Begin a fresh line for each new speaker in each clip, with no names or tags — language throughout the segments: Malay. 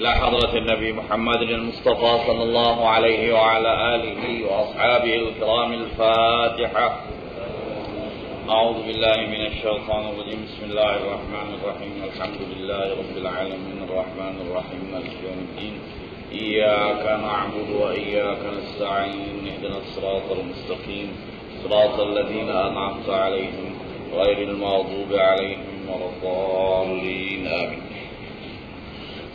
إلى حضرة النبي محمد المصطفى صلى الله عليه وعلى آله وأصحابه الكرام الفاتحة. أعوذ بالله من الشيطان الرجيم. بسم الله الرحمن الرحيم. الحمد لله رب العالمين الرحمن الرحيم مالك يوم الدين. إياك نعبد وإياك نستعين. اهدنا الصراط المستقيم صراط الذين أنعمت عليهم غير المغضوب عليهم ولا الضالين. آمين.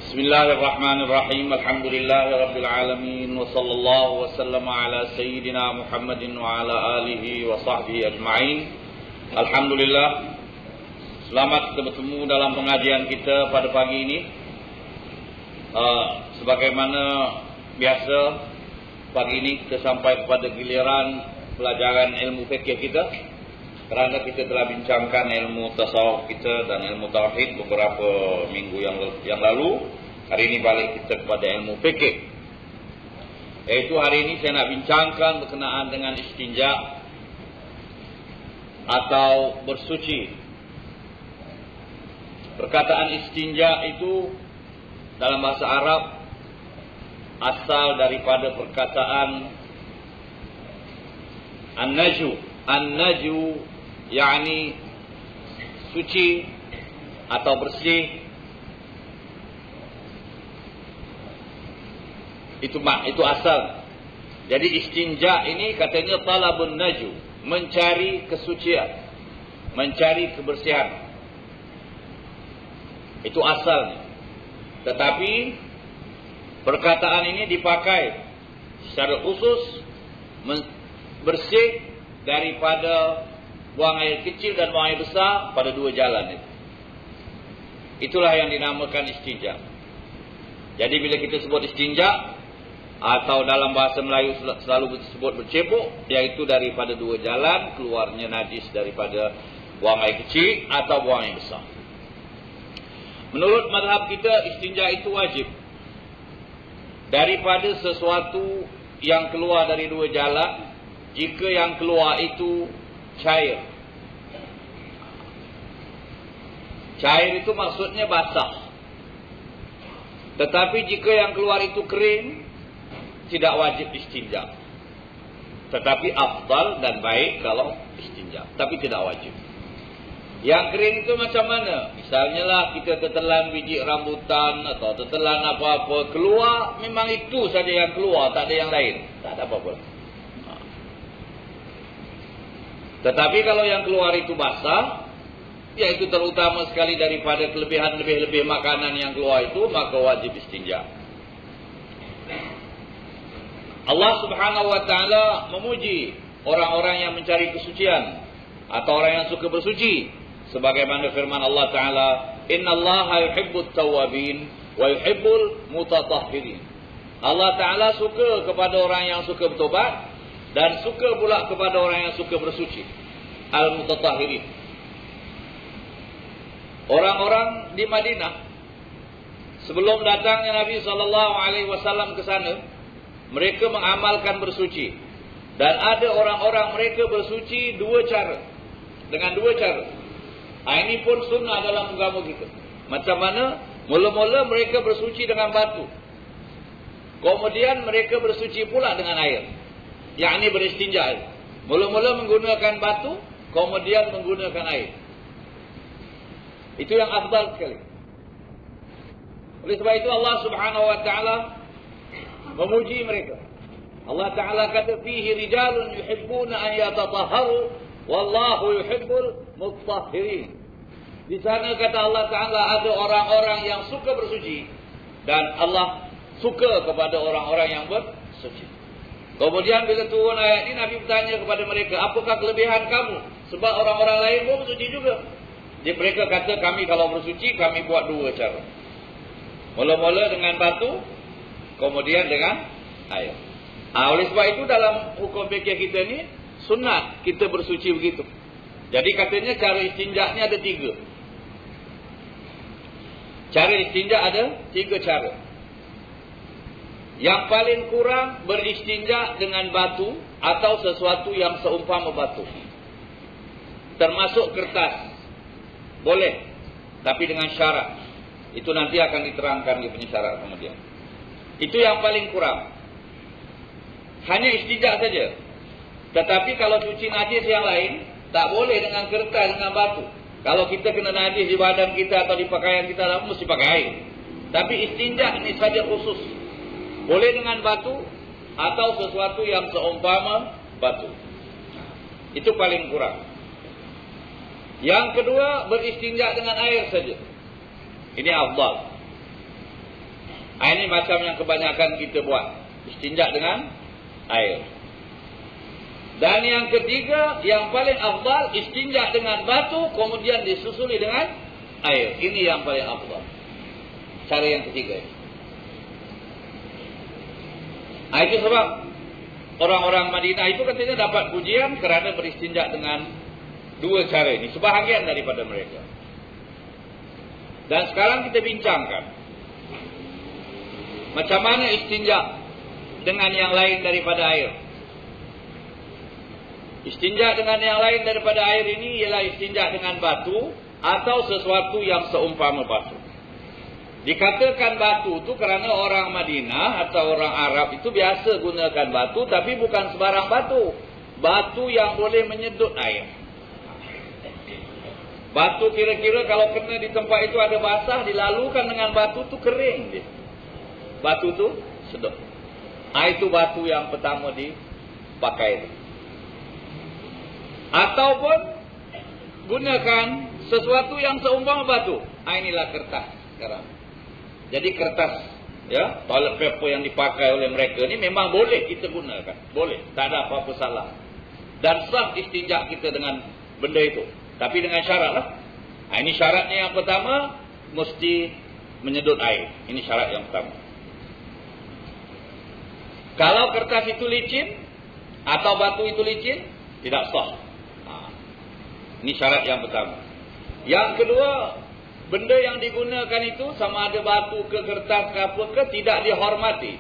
بسم الله الرحمن الرحيم. الحمد لله رب العالمين وصلى الله وسلم على سيدنا محمد وعلى آله وصحبه أجمعين. Alhamdulillah, selamat kita bertemu dalam pengajian kita pada pagi ini. Sebagaimana biasa, pagi ini kita sampai kepada giliran pelajaran ilmu fikih kita, kerana kita telah bincangkan ilmu tasawuf kita dan ilmu tauhid beberapa minggu yang lalu. Hari ini balik kita kepada ilmu fikih, iaitu hari ini saya nak bincangkan berkenaan dengan istinja atau bersuci. Perkataan istinja itu dalam bahasa Arab asal daripada perkataan an-naju. An-naju yakni suci atau bersih. Itu asal. Jadi istinja ini katanya talabun naju, mencari kesucian, mencari kebersihan. Itu asalnya. Tetapi perkataan ini dipakai secara khusus bersih daripada buang air kecil dan buang air besar pada dua jalan itu. Itulah yang dinamakan istinja. Jadi bila kita sebut istinja, atau dalam bahasa Melayu selalu disebut bercebok, iaitu daripada dua jalan keluarnya najis daripada buang air kecil atau buang air besar. Menurut mazhab kita, istinja itu wajib daripada sesuatu yang keluar dari dua jalan, jika yang keluar itu cair. Cair itu maksudnya basah. Tetapi jika yang keluar itu kering, tidak wajib istinja. Tetapi afdal dan baik kalau istinja, tapi tidak wajib. Yang kering itu macam mana? Misalnya lah kita tertelan biji rambutan atau tertelan apa-apa, keluar memang itu saja yang keluar, tak ada yang lain, tak ada apa-apa. Tetapi kalau yang keluar itu basah, iaitu terutama sekali daripada kelebihan lebih-lebih makanan yang keluar itu, maka wajib istinja. Allah Subhanahu wa taala memuji orang-orang yang mencari kesucian atau orang yang suka bersuci, sebagaimana firman Allah taala, "Innallaha yuhibbut tawwabin wa yuhibbul mutatahhirin." Allah taala suka kepada orang yang suka bertobat dan suka pula kepada orang yang suka bersuci. Al-mutatahhirin. Orang-orang di Madinah sebelum datangnya Nabi sallallahu alaihi wasallam ke sana, mereka mengamalkan bersuci. Dan ada orang-orang mereka bersuci dengan dua cara. Ini pun sunnah dalam agama kita. Macam mana? Mula-mula mereka bersuci dengan batu, kemudian mereka bersuci pula dengan air, yakni beristinja. Mula-mula menggunakan batu, kemudian menggunakan air. Itu yang afdal sekali. Oleh sebab itu Allah Subhanahu wa taala memuji mereka. Allah Ta'ala kata, "Fihi rijalun yuhibbuna an yatatahharu wallahu yuhibbul mutahhirin." Di sana kata Allah Ta'ala ada orang-orang yang suka bersuci dan Allah suka kepada orang-orang yang bersuci. Kemudian bila turun ayat ini, Nabi bertanya kepada mereka, "Apakah kelebihan kamu? Sebab orang-orang lain pun bersuci juga." Jadi mereka kata, "Kami kalau bersuci, kami buat dua cara. Mula-mula dengan batu, kemudian dengan air." Oleh sebab itu dalam hukum fikih kita ni sunat kita bersuci begitu. Jadi katanya cara istinja-nya ada tiga. Cara istinja ada tiga cara. Yang paling kurang beristinja dengan batu atau sesuatu yang seumpama batu. Termasuk kertas. Boleh, tapi dengan syarat. Itu nanti akan diterangkan di penyesaran kemudian. Itu yang paling kurang. Hanya istinja saja. Tetapi kalau cuci najis yang lain, tak boleh dengan kertas, dengan batu. Kalau kita kena najis di badan kita atau di pakaian kita, mesti pakai air. Tapi istinja ini saja khusus. Boleh dengan batu atau sesuatu yang seumpama batu. Itu paling kurang. Yang kedua, beristinja dengan air saja. Ini afdal. Ini macam yang kebanyakan kita buat. Istinja dengan air. Dan yang ketiga, yang paling afdal, istinja dengan batu, kemudian disusuli dengan air. Ini yang paling afdal. Cara yang ketiga. Itu sebab orang-orang Madinah itu katanya dapat pujian kerana beristinja dengan dua cara ini. Sebahagian daripada mereka. Dan sekarang kita bincangkan macam mana istinja dengan yang lain daripada air. Istinja dengan yang lain daripada air ini ialah istinja dengan batu atau sesuatu yang seumpama batu. Dikatakan batu itu kerana orang Madinah atau orang Arab itu biasa gunakan batu, tapi bukan sebarang batu. Batu yang boleh menyedut air. Batu kira-kira kalau kena di tempat itu ada basah, dilalukan dengan batu tu kering dia. Batu tu sedap. Itu batu yang pertama dipakai. Ataupun gunakan sesuatu yang seumpama batu. Inilah kertas sekarang. Jadi kertas, ya, toilet paper yang dipakai oleh mereka ni memang boleh kita gunakan. Boleh, tak ada apa-apa salah. Dan sah istinja kita dengan benda itu. Tapi dengan syarat lah. Ini syaratnya yang pertama, mesti menyedut air. Ini syarat yang pertama. Kalau kertas itu licin, atau batu itu licin, tidak sah. Ini syarat yang pertama. Yang kedua, benda yang digunakan itu, sama ada batu ke kertas ke apa ke, tidak dihormati.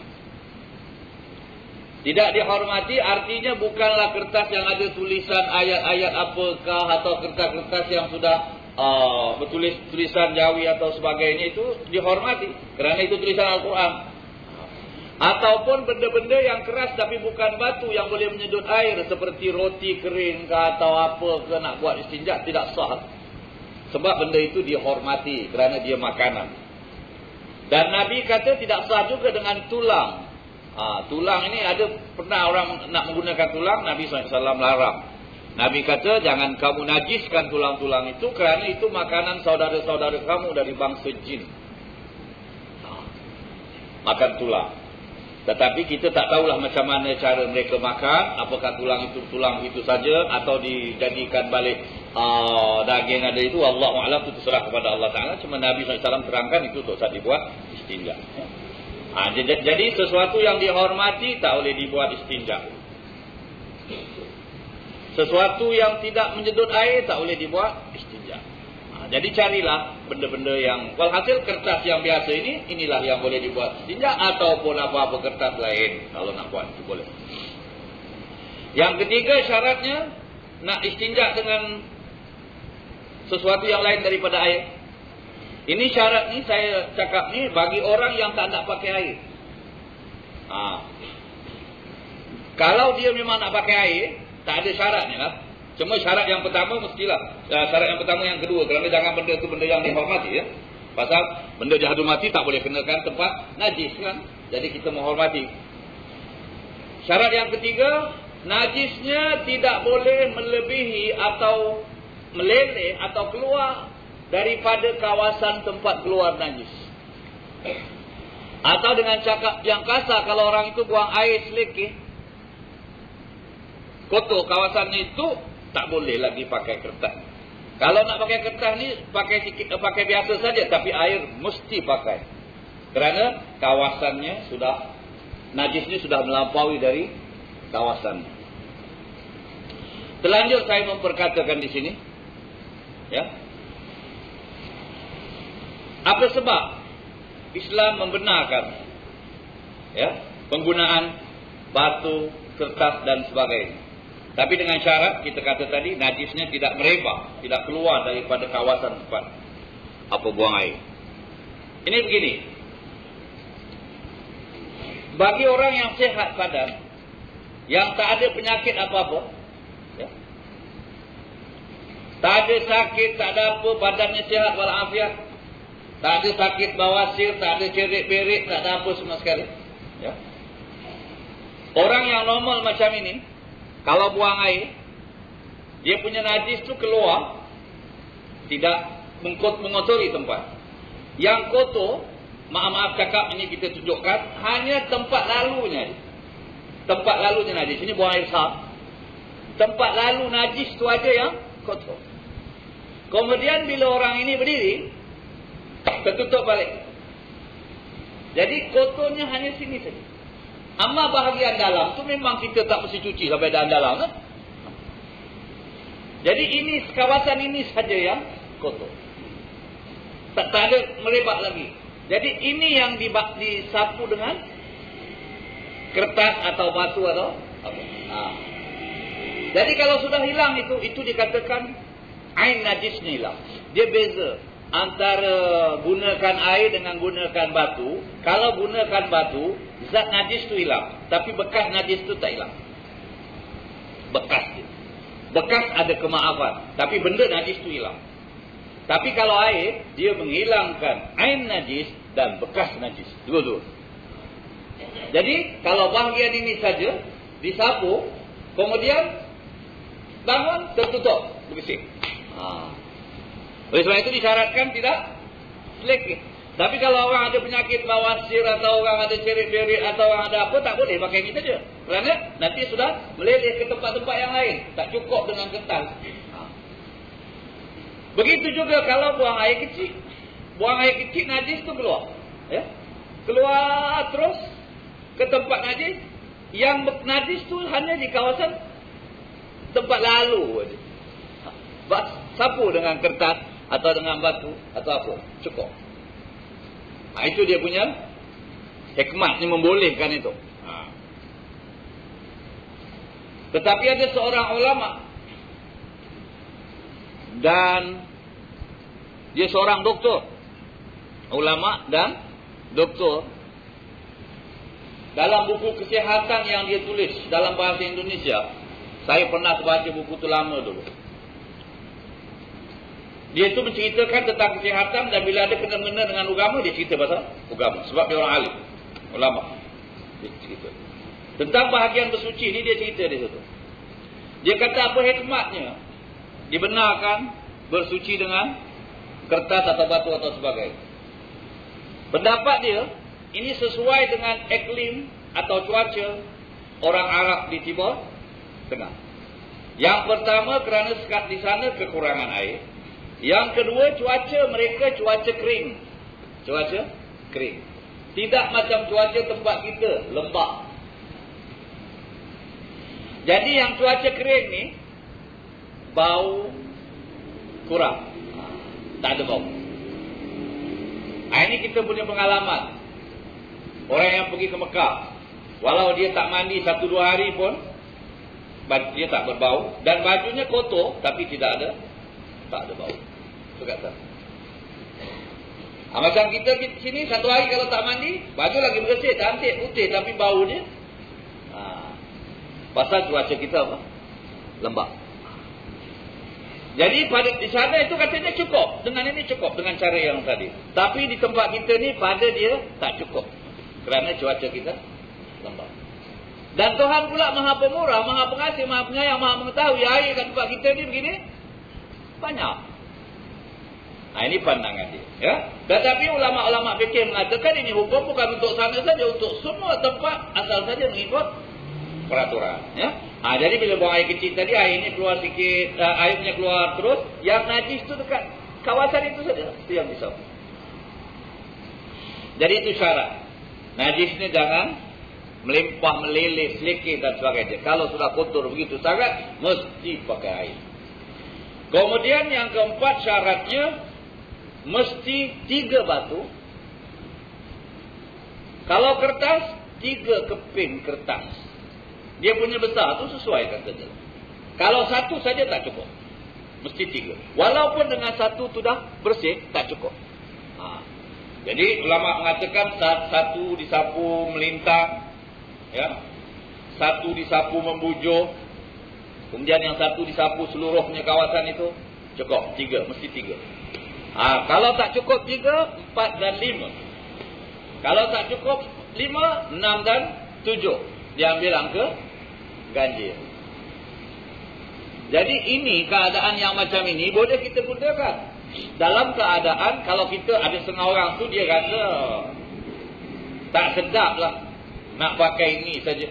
Tidak dihormati artinya bukanlah kertas yang ada tulisan ayat-ayat apakah atau kertas-kertas yang sudah bertulis tulisan Jawi atau sebagainya itu dihormati. Kerana itu tulisan Al-Quran. Ataupun benda-benda yang keras tapi bukan batu yang boleh menyedut air. Seperti roti kering ke atau apa ke nak buat istinja, tidak sah. Sebab benda itu dihormati kerana dia makanan. Dan Nabi kata tidak sah juga dengan tulang. Tulang ini ada pernah orang nak menggunakan tulang, Nabi SAW larang. Nabi kata jangan kamu najiskan tulang-tulang itu kerana itu makanan saudara-saudara kamu dari bangsa jin. Makan tulang. Tetapi kita tak tahulah macam mana cara mereka makan, apakah tulang itu saja atau dijadikan balik daging ada itu, Allahu a'lam, itu terserah kepada Allah Taala. Cuma Nabi SAW terangkan itu untuk saat dibuat istinja. Jadi sesuatu yang dihormati tak boleh dibuat istinja. Sesuatu yang tidak menyedut air tak boleh dibuat istinja. Jadi carilah benda-benda yang, walhasil kertas yang biasa ini, inilah yang boleh dibuat istinja, ataupun apa-apa kertas lain kalau nak buat itu boleh. Yang ketiga syaratnya, nak istinja dengan sesuatu yang lain daripada air. Ini syarat ni saya cakap ni bagi orang yang tak nak pakai air. Kalau dia memang nak pakai air, tak ada syaratnya lah. Cuma syarat yang pertama mestilah. Syarat yang pertama yang kedua. Kerana jangan benda tu benda yang dihormati, ya. Pasal benda jahat mati tak boleh kenakan tempat najis kan. Jadi kita menghormati. Syarat yang ketiga, najisnya tidak boleh melebihi atau meleleh atau keluar daripada kawasan tempat keluar najis. Atau dengan cakap yang kasar, kalau orang itu buang air selekeh, kotor kawasan itu, tak boleh lagi pakai kertas. Kalau nak pakai kertas ni, pakai biasa saja, tapi air mesti pakai. Kerana kawasannya sudah, najisnya sudah melampaui dari kawasan. Terlanjur saya memperkatakan di sini, ya. Apa sebab Islam membenarkan, ya, penggunaan batu, kertas dan sebagainya. Tapi dengan syarat kita kata tadi, najisnya tidak merebak, tidak keluar daripada kawasan tempat apa buang air. Ini begini. Bagi orang yang sehat badan, yang tak ada penyakit apa-apa, ya, tak ada sakit, tak ada apa, badannya sehat walafiat, tak ada sakit bawasir, tak ada cerit-berit, tak ada apa semua sekali. Ya. Orang yang normal macam ini, kalau buang air, dia punya najis tu keluar, tidak mengotori tempat. Yang kotor, maaf cakap ini kita tunjukkan, hanya tempat lalunya. Tempat lalunya najis. Ini buang air sah. Tempat lalu najis tu aja yang kotor. Kemudian bila orang ini berdiri, tertutup balik. Jadi kotornya hanya sini saja. Amma bahagian dalam tu memang kita tak mesti cuci sampai dalam kan? Jadi ini kawasan ini saja yang kotor. Tak ada melebat lagi. Jadi ini yang disapu dengan kertas atau batu atau apa. Jadi kalau sudah hilang itu dikatakan ain najis ni hilang. Dia beza antara gunakan air dengan gunakan batu. Kalau gunakan batu, zat najis tu hilang, tapi bekas najis tu tak hilang. Bekas dia. Bekas ada kemaafan, tapi benda najis tu hilang. Tapi kalau air, dia menghilangkan ain najis dan bekas najis. Dua-dua. Jadi, kalau bahagian ini saja disapu, kemudian bangun, tertutup, bersih. Oleh sebab itu disyaratkan tidak selektif. Tapi kalau orang ada penyakit bawasir, atau orang ada cerit-berit, atau orang ada apa, tak boleh pakai ini saja. Kerana nanti sudah meleleh ke tempat-tempat yang lain. Tak cukup dengan kertas. Begitu juga kalau buang air kecil. Buang air kecil, najis tu keluar. Ya? Keluar terus ke tempat najis. Yang najis tu hanya di kawasan tempat lalu saja. Sapu dengan kertas atau dengan batu atau apa, cukup. Itu dia punya hikmat ni, membolehkan itu. Tetapi ada seorang ulama dan dia seorang doktor, ulama dan doktor. Dalam buku kesihatan yang dia tulis dalam bahasa Indonesia, saya pernah baca buku tu lama dulu. Dia tu menceritakan tentang kesihatan, dan bila ada kena-mengena dengan agama, dia cerita pasal agama. Sebab dia orang alim, ulama. Dia cerita tentang bahagian bersuci ni, dia cerita di situ. Dia kata apa hikmatnya dibenarkan bersuci dengan kertas atau batu atau sebagainya. Pendapat dia, ini sesuai dengan iklim atau cuaca orang Arab di Timur Tengah. Yang pertama, kerana sekat di sana kekurangan air. Yang kedua, cuaca mereka cuaca kering. Cuaca kering. Tidak macam cuaca tempat kita, lembap. Jadi yang cuaca kering ni, bau kurang. Tak ada bau. Ini kita punya pengalaman. Orang yang pergi ke Mekah, walau dia tak mandi 1-2 hari pun, dia tak berbau. Dan bajunya kotor, tapi tak ada bau. Itu kata. Macam kita sini 1 hari kalau tak mandi, baju lagi bersih, cantik, putih, tapi bau dia. Pasal cuaca kita apa? Lembap. Jadi di sana itu katanya cukup. Dengan ini cukup, dengan cara yang tadi. Tapi di tempat kita ni, pada dia tak cukup. Kerana cuaca kita lembap. Dan Tuhan pula Maha Pemurah, Maha Pengasih, Maha Penyayang, Maha Mengetahui. Air kat tempat kita ni begini, banyak. Ini pandangan dia. Ya? Tetapi ulama-ulama fikih mengatakan ini hukum bukan untuk sana saja, untuk semua tempat, asal saja mengikut peraturan. Ya? Jadi bila buang air kecil tadi, airnya keluar sikit, airnya keluar terus, yang najis itu dekat kawasan itu saja, itu yang bisa. Jadi itu syarat. Najisnya jangan melimpah, meleleh, selekeh dan sebagainya. Kalau sudah kotor begitu sangat, mesti pakai air. Kemudian yang keempat syaratnya, mesti 3 batu. Kalau kertas, 3 keping kertas. Dia punya besar tu sesuaikan saja. Kalau 1 saja tak cukup, mesti 3. Walaupun dengan 1 tu dah bersih, tak cukup. Jadi ulama mengatakan satu disapu melintang, ya, satu disapu membujur, kemudian yang satu disapu seluruhnya kawasan itu, cukup 3, mesti 3. Kalau tak cukup 3, 4 dan 5. Kalau tak cukup 5, 6 dan 7, diambil angka ganjil. Jadi ini keadaan yang macam ini boleh kita gunakan. Dalam keadaan kalau kita ada setengah orang tu dia rasa tak sedap lah nak pakai ini saja,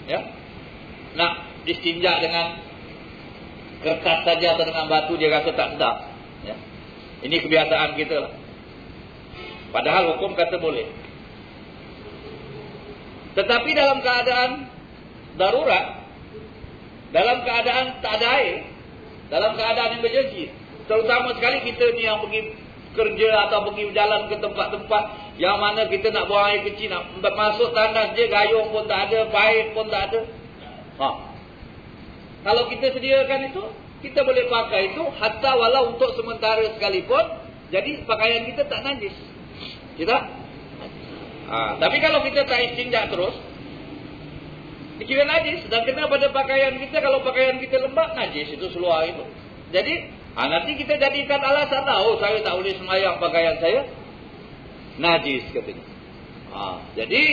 ya, nak istinja dengan kertas saja atau dengan batu, dia rasa tak sedap, ya. Ini kebiasaan kita lah. Padahal hukum kata boleh. Tetapi dalam keadaan darurat, dalam keadaan tak ada air, dalam keadaan emergency, terutama sekali kita ni yang pergi kerja atau pergi berjalan ke tempat-tempat yang mana kita nak buang air kecil, nak masuk tandas je, gayung pun tak ada, paip pun tak ada. Kalau kita sediakan itu, kita boleh pakai itu hatta walau untuk sementara sekalipun, jadi pakaian kita tak najis. Tidak? Tapi kalau kita tak istinja terus, dikira najis dan kena pada pakaian kita. Kalau pakaian kita lembab, najis itu seluar itu. Jadi nanti kita jadikan alasan, oh saya tak boleh sembahyang pakaian saya najis katanya. Jadi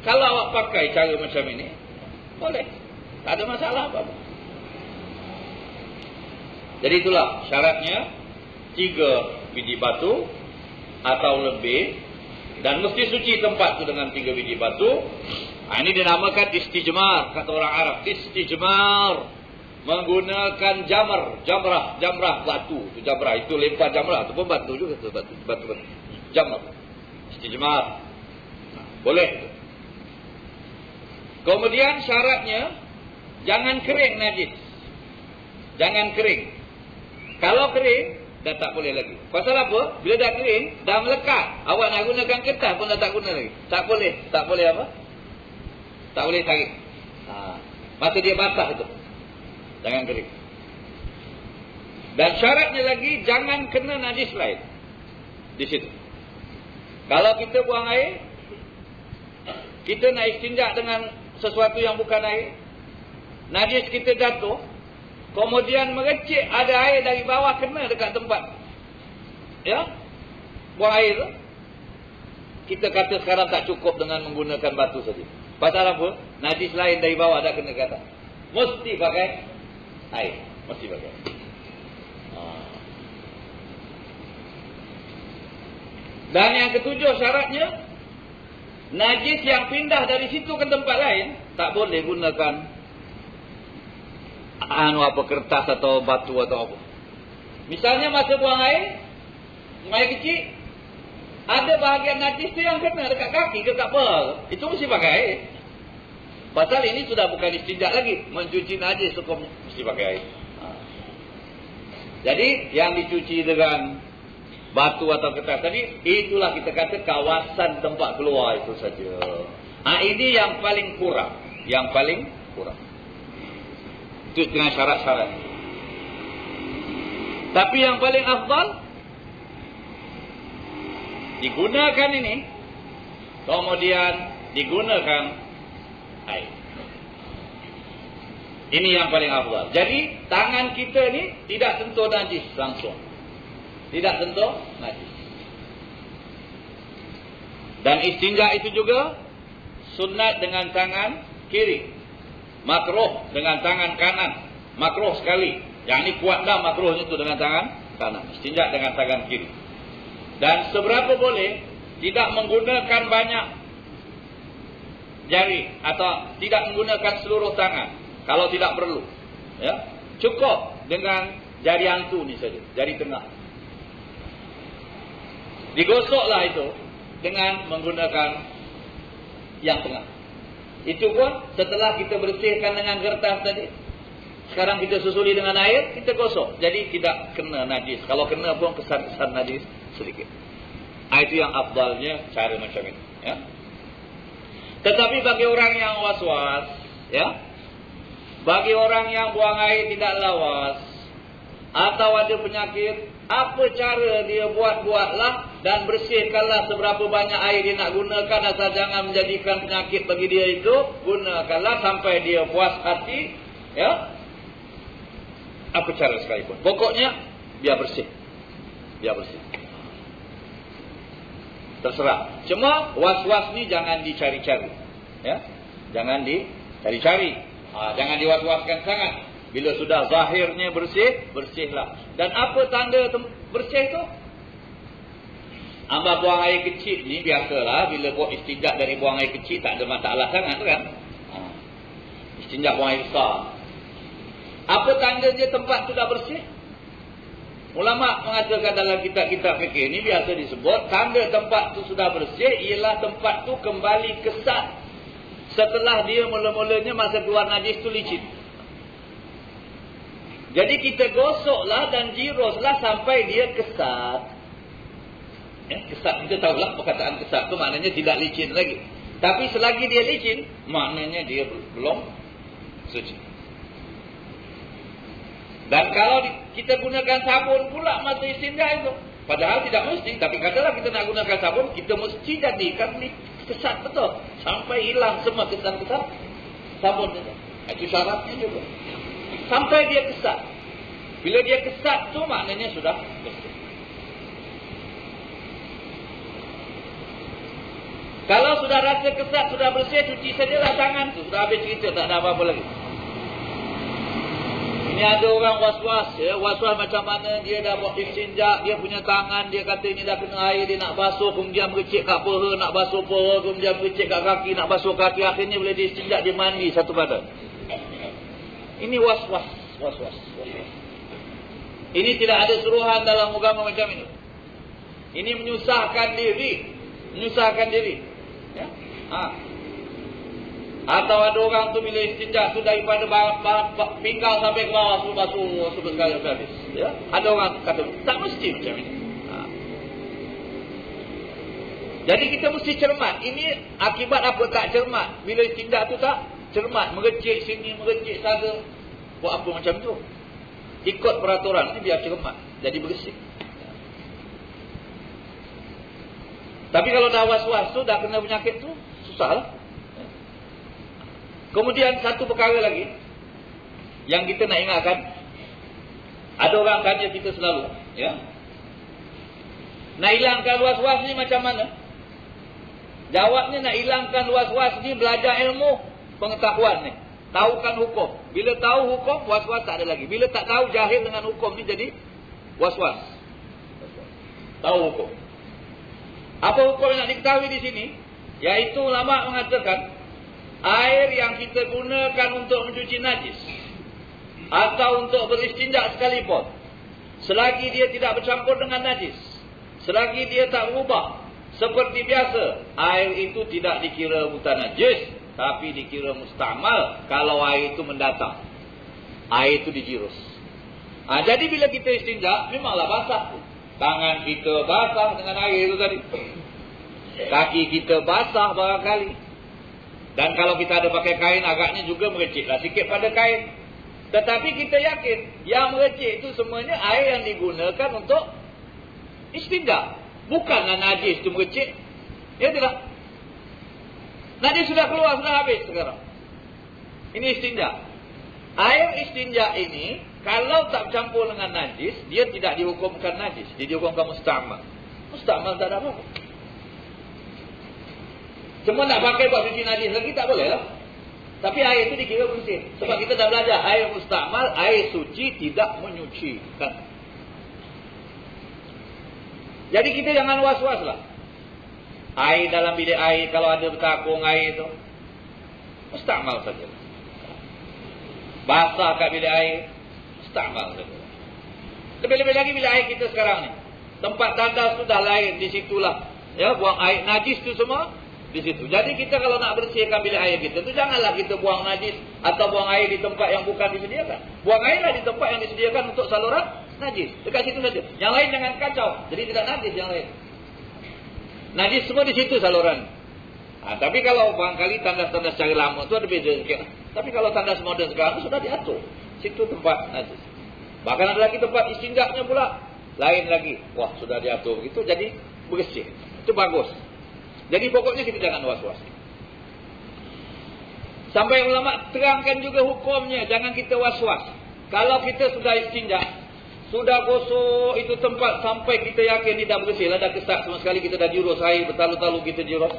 kalau awak pakai cara macam ini, boleh, tak ada masalah apa-apa. Jadi itulah syaratnya 3 biji batu atau lebih, dan mesti suci tempat tu dengan 3 biji batu. Ini dinamakan istijmar, kata orang Arab. Istijmar, menggunakan jamrah batu. Itu jamrah, itu lempar jamrah, itu pun batu juga, batu. Jamrah, istijmar, boleh. Kemudian syaratnya jangan kering najis, jangan kering. Kalau kering dah tak boleh lagi. Pasal apa? Bila dah kering, dah melekat, awak nak gunakan kertas pun dah tak guna lagi. Tak boleh apa? Tak boleh tarik. Masa dia basah itu, jangan kering. Dan syaratnya lagi, jangan kena najis lain di situ. Kalau kita buang air, kita nak istinja dengan sesuatu yang bukan air, najis kita jatuh, kemudian mengecik, ada air dari bawah kena dekat tempat, ya, buang air tu, kita kata sekarang tak cukup dengan menggunakan batu saja. Pasal apa? Najis lain dari bawah dah kena ke atas. Mesti pakai air. Mesti pakai. Dan yang ketujuh syaratnya, najis yang pindah dari situ ke tempat lain, tak boleh gunakan kertas atau batu atau apa. Misalnya masa buang air kecil, ada bahagian najis tu yang kena dekat kaki ke apa, itu mesti pakai air. Pasal ini sudah bukan istinja lagi, mencuci najis hukumnya, mesti pakai air. Jadi yang dicuci dengan batu atau kertas tadi, itulah kita kata kawasan tempat keluar itu saja. Ini yang paling kurang, itu dengan syarat-syarat. Tapi yang paling afdal, digunakan ini, kemudian digunakan air. Ini yang paling afdal. Jadi tangan kita ni tidak sentuh najis langsung, tidak sentuh najis. Dan istinja itu juga sunat dengan tangan kiri, makruh dengan tangan kanan, makruh sekali. Yang ini kuat dah makruhnya itu dengan tangan kanan, istinja dengan tangan kiri. Dan seberapa boleh, tidak menggunakan banyak jari atau tidak menggunakan seluruh tangan kalau tidak perlu, ya. Cukup dengan jari antu ni saja, jari tengah. Digosoklah itu dengan menggunakan yang tengah. Itu pun setelah kita bersihkan dengan kertas tadi, sekarang kita susuli dengan air, kita gosok. Jadi tidak kena najis. Kalau kena pun kesan-kesan najis sedikit. Itu yang afdalnya cara macam ini, ya. Tetapi bagi orang yang was-was, ya, bagi orang yang buang air tidak lawas, atau ada penyakit, Apa cara dia buatlah dan bersihkanlah seberapa banyak air dia nak gunakan, asal jangan menjadikan penyakit bagi dia itu. Gunakanlah sampai dia puas hati, ya. Apa cara sekalipun. Pokoknya biar bersih. Biar bersih. Terserah. Cuma was-was ni jangan dicari-cari. Ya. Jangan dicari-cari. Jangan diwas-waskan sangat. Bila sudah zahirnya bersih, bersihlah. Dan apa tanda bersih tu? Hamba buang air kecil ni biasalah. Bila buat istinjak dari buang air kecil, tak ada masalah sangat tu kan. Istinjak buang air besar. Apa tandanya tempat tu dah bersih? Ulama mengatakan dalam kitab-kitab fikih ni biasa disebut, tanda tempat tu sudah bersih ialah tempat tu kembali kesat setelah dia mula-mulanya masa keluar najis tu licin. Jadi kita gosoklah dan jiroslah sampai dia kesat. Ya, kesat kita tahulah perkataan kesat tu maknanya tidak licin lagi. Tapi selagi dia licin, maknanya dia belum suci. Dan kalau kita gunakan sabun pula masa istinja itu, padahal tidak mesti, tapi katalah kita nak gunakan sabun, kita mesti jadikan kesat betul sampai hilang semua kesan-kesan sabun itu. Itu syaratnya juga. Sampai dia kesat. Bila dia kesat tu maknanya sudah bersih. Kalau sudah rasa kesat, sudah bersih, cuci sajalah tangan tu. Sudah habis cerita, tak ada apa-apa lagi. Ini ada orang was-was, ya. Was-was macam mana dia dah buat istinja, dia punya tangan, dia kata ini dah kena air, dia nak basuh, kemudian mericik kat peha, nak basuh peha, kemudian mericik kat kaki, nak basuh kaki, akhirnya bila dia istinja, dia mandi satu badan. Ini was-was. Ini tidak ada suruhan dalam agama macam ini. Ini menyusahkan diri. Ya? Atau ada orang tu bila istinja tu daripada pinggang sampai ke bawah tu basuh sekali habis. Ya? Ada orang kata tak mesti macam ini. Jadi kita mesti cermat. Ini akibat apa tak cermat? Bila istinja tu tak cermat, mericik sini, mericik sana. Buat apa macam tu? Ikut peraturan ni biar cermat, jadi bersih. Tapi kalau dah was-was tu, dah kena penyakit tu, susahlah. Kemudian satu perkara lagi yang kita nak ingatkan, ada orang tanya kita selalu, ya, nak hilangkan was-was ni macam mana? Jawabnya nak hilangkan was-was ni belajar ilmu pengetahuan ni. Tahukan hukum. Bila tahu hukum, was-was tak ada lagi. Bila tak tahu, jahil dengan hukum ni jadi was-was. Tahu hukum. Apa hukum yang nak diketahui di sini? Iaitu ulama mengatakan, air yang kita gunakan untuk mencuci najis atau untuk beristinja sekalipun, selagi dia tidak bercampur dengan najis, selagi dia tak berubah seperti biasa, air itu tidak dikira mutanajis, tapi dikira mustamal kalau air itu mendatang. Air itu dijirus. Jadi bila kita istinja, memanglah basah. Tangan kita basah dengan air itu tadi. Kaki kita basah barangkali. Dan kalau kita ada pakai kain, agaknya juga mericiklah sikit pada kain. Tetapi kita yakin, yang mericik itu semuanya air yang digunakan untuk istinja. Bukanlah najis itu mericik. Ya tidak? Najis sudah keluar, sudah habis sekarang. Ini istinja. Air istinja ini, kalau tak bercampur dengan najis, dia tidak dihukumkan najis. Dia dihukumkan mustamal. Mustamal tak ada apa-apa. Cuma nak pakai buat cuci najis lagi, tak boleh lah. Tapi air itu dikira bersih. Sebab kita dah belajar, air mustamal, air suci tidak menyucikan. Jadi kita jangan was-was lah. Air dalam bilik air, kalau ada bertakung air tu, mustamal saja. Basah kat bilik air, mustamal saja. Lebih-lebih lagi bilik air kita sekarang ni, tempat tandas tu dah lain, di situlah. Ya, buang air najis tu semua di situ. Jadi kita kalau nak bersihkan bilik air kita tu, janganlah kita buang najis atau buang air di tempat yang bukan disediakan. Buang airlah di tempat yang disediakan untuk saluran najis. Dekat situ saja. Yang lain jangan kacau. Jadi tidak najis yang lain. Najis semua di situ saluran. Tapi kalau barangkali tandas-tandas secara lama tu ada beza sikit. Tapi kalau tandas moden sekarang tu sudah diatur. Situ tempat najis. Bahkan ada lagi tempat istinjaknya pula. lain lagi. Wah, sudah diatur begitu, jadi bersih. Itu bagus. Jadi pokoknya kita jangan was-was. Sampai ulama terangkan juga hukumnya, jangan kita was-was. Kalau kita sudah istinja, sudah gosok itu tempat sampai kita yakin ini dah bersih lah, dah kesak sama sekali, kita dah jurus air bertalu-talu kita jurus.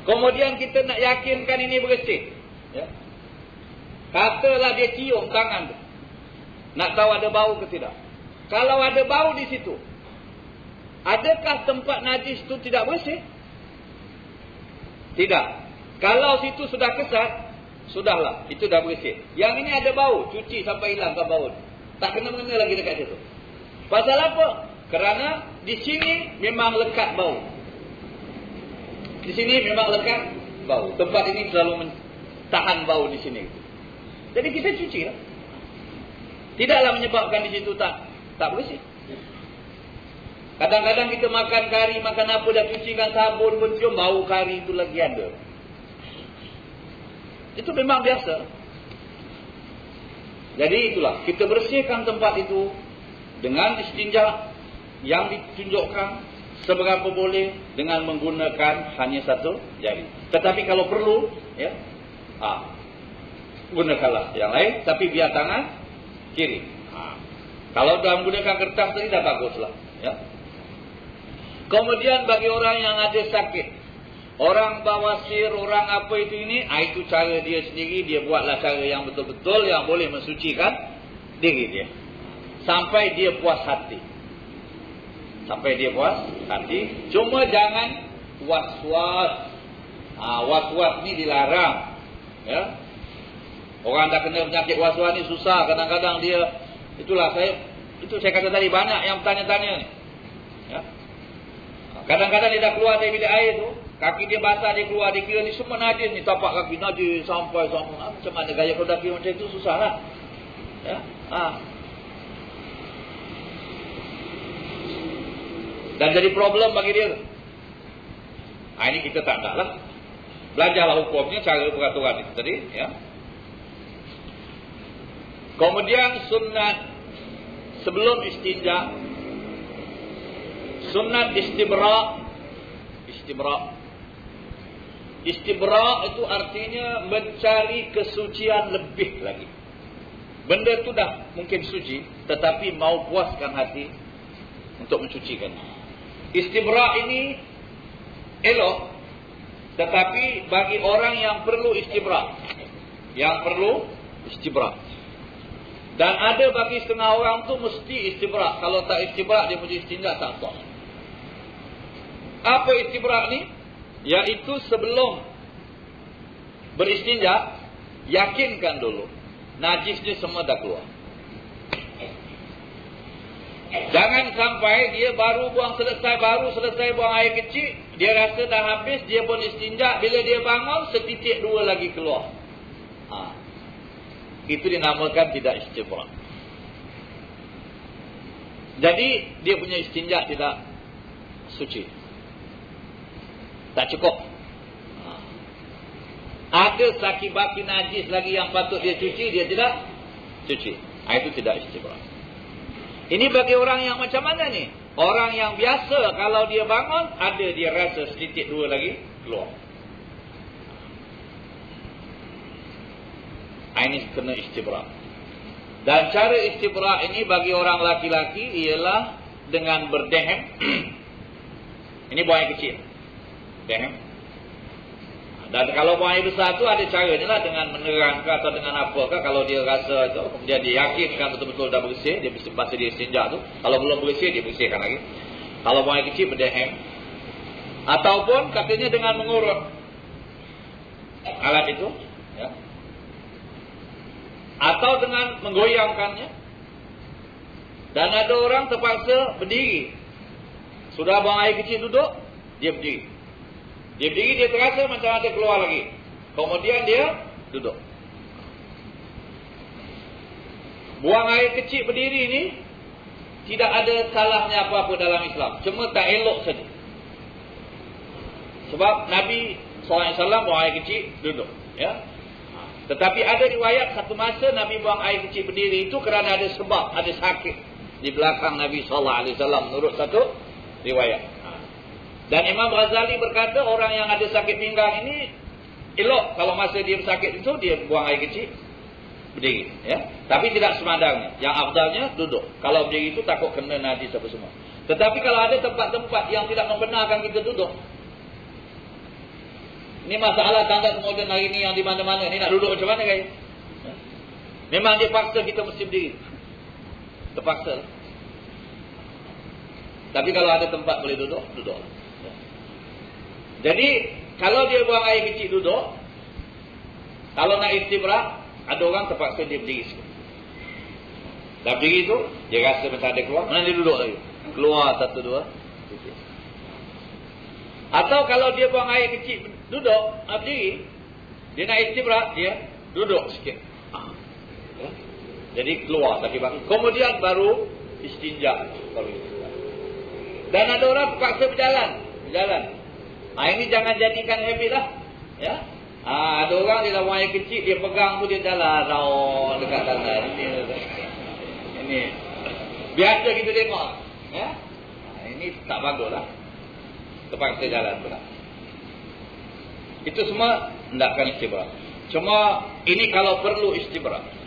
Kemudian kita nak yakinkan ini bersih. Ya. Katalah dia cium tangan tu. Nak tahu ada bau ke tidak? Kalau ada bau di situ, adakah tempat najis itu tidak bersih? Tidak. Kalau situ sudah kesat, sudahlah, itu dah bersih. Yang ini ada bau, cuci sampai hilang ke bau. Tak kena-mengena lagi dekat situ. Pasal apa? Kerana di sini memang lekat bau. Di sini memang lekat bau. Tempat ini selalu tahan bau di sini. Jadi kita cuci lah. Tidaklah menyebabkan di situ tak bersih. Kadang-kadang kita makan kari, makan apa, dah cucikan sabun pun cium bau kari itu lagi ada. Itu memang biasa. Jadi itulah, kita bersihkan tempat itu dengan istinja yang ditunjukkan seberapa boleh dengan menggunakan hanya satu jari. Tetapi kalau perlu, ya, gunakanlah yang lain, tapi biar tangan kiri. Kalau dah menggunakan kertas tadi dah baguslah. Ya. Kemudian bagi orang yang ada sakit, orang bawasir, orang apa itu ini, itu cara dia sendiri, dia buatlah cara yang betul-betul yang boleh mensucikan diri dia. Sampai dia puas hati. Sampai dia puas hati. Cuma jangan was-was. Was-was ni dilarang. Ya. Orang dah kena penyakit was-was ni susah. Kadang-kadang dia, itu saya kata tadi, banyak yang bertanya-tanya ni. Ya. Kadang-kadang dia dah keluar dari bilik air tu, kaki dia basah, dia keluar, dia kira ni semua najis ni, tapak kaki najis sampai macam mana gaya kalau dah kira macam itu, susah lah. Ya. Dan jadi problem bagi dia. Ini kita tak nak lah. Belajarlah hukumnya, cara peraturan itu tadi. Ya. Kemudian sunat sebelum istinja, sunat istibra. Istibra itu artinya mencari kesucian lebih lagi. Benda itu dah mungkin suci, tetapi mau puaskan hati untuk mencucikan. Istibra ini elok, tetapi bagi orang yang perlu istibra. Dan ada bagi setengah orang tu mesti istibra. Kalau tak istibra, dia punya istinja tak sah. Apa istibra ni? Iaitu sebelum beristinja, yakinkan dulu najisnya semua dah keluar. Jangan sampai dia baru selesai buang air kecil, dia rasa dah habis, dia pun istinja, bila dia bangun setitik dua lagi keluar. Itu dinamakan tidak istibra. Jadi dia punya istinja tidak suci. Tak cukup. Ada saki-baki najis lagi yang patut dia cuci, dia tidak cuci. Itu tidak istibra. Ini bagi orang yang macam mana ni? Orang yang biasa, kalau dia bangun, ada dia rasa setitik dua lagi keluar. Ini kena istibra. Dan cara istibra ini bagi orang laki-laki ialah dengan berdehem. Ini buang air kecil. Dehem. Dan kalau buang air besar tu ada caranya lah, dengan menerangkan atau dengan apakah. Kalau dia rasa itu, kemudian dia yakinkan betul-betul dah bersih, dia masa dia istinja tu. Kalau belum bersih, dia bersihkan lagi. Kalau buang air kecil, berdehem. Ataupun katanya dengan mengurut alat itu, ya. Atau dengan menggoyangkannya. Dan ada orang terpaksa berdiri. Sudah buang air kecil duduk, dia berdiri. Dia terasa macam ada keluar lagi. Kemudian dia duduk. Buang air kecil berdiri ni tidak ada salahnya apa-apa dalam Islam. Cuma tak elok saja. Sebab Nabi SAW buang air kecil duduk. Ya. Tetapi ada riwayat satu masa Nabi buang air kecil berdiri itu kerana ada sebab, ada sakit. di belakang Nabi SAW menurut satu riwayat. Dan Imam Ghazali berkata orang yang ada sakit pinggang ini elok kalau masa dia sakit itu dia buang air kecil berdiri, ya. Tapi tidak semandangnya. Yang afdalnya duduk. Kalau berdiri itu takut kena najis apa semua. Tetapi kalau ada tempat-tempat yang tidak membenarkan kita duduk. Ini masalah tanda kemudian hari ini yang di mana-mana ni nak duduk macam mana guys? Memang dia paksa kita mesti berdiri. Terpaksa. Tapi kalau ada tempat boleh duduk, duduk. Jadi kalau dia buang air kecil duduk, kalau nak istibrak, ada orang terpaksa dia berdiri sikit. Dah berdiri tu, dia rasa macam ada keluar, mana dia duduk lagi. Keluar satu dua. Atau kalau dia buang air kecil duduk, berdiri, dia nak istibrak, dia duduk sikit. Ya. Jadi keluar kaki baki. Kemudian baru istinja. Dan ada orang terpaksa berjalan. Ini jangan jadikan habit lah. Ya. Ada orang dia buang air kecil, dia pegang tu dia jalan dekat tangan. Ini biasa kita tengok. Ya. Ini tak bagus lah. Terpaksa jalan pula. Itu semua hendakkan istibrak. Cuma ini kalau perlu istibrak.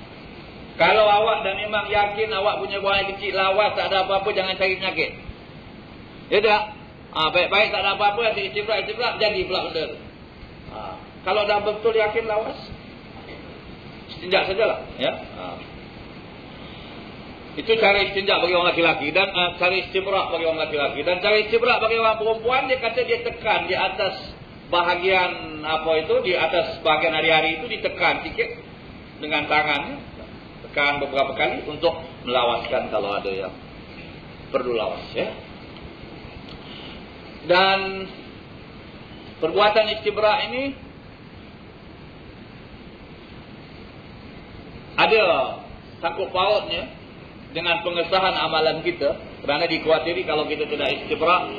Kalau awak dan memang yakin awak punya buang air kecil lawas, tak ada apa-apa, jangan cari penyakit. Ya tak? Baik-baik tak ada apa-apa, ada istibrak, jadi pula benda tu. Kalau dah betul yakin lawas, istinja sajalah. Ya? Itu cara istinja bagi orang laki-laki. Dan cara istibrak bagi orang laki-laki. Dan cara istibrak bagi orang perempuan, dia kata dia tekan di atas bahagian di atas bahagian hari-hari itu ditekan sikit dengan tangannya. Tekan beberapa kali untuk melawaskan kalau ada yang perlu lawas, ya. Dan perbuatan istibrak ini ada sangkut pautnya dengan pengesahan amalan kita, kerana dikhawatiri kalau kita tidak istibrak,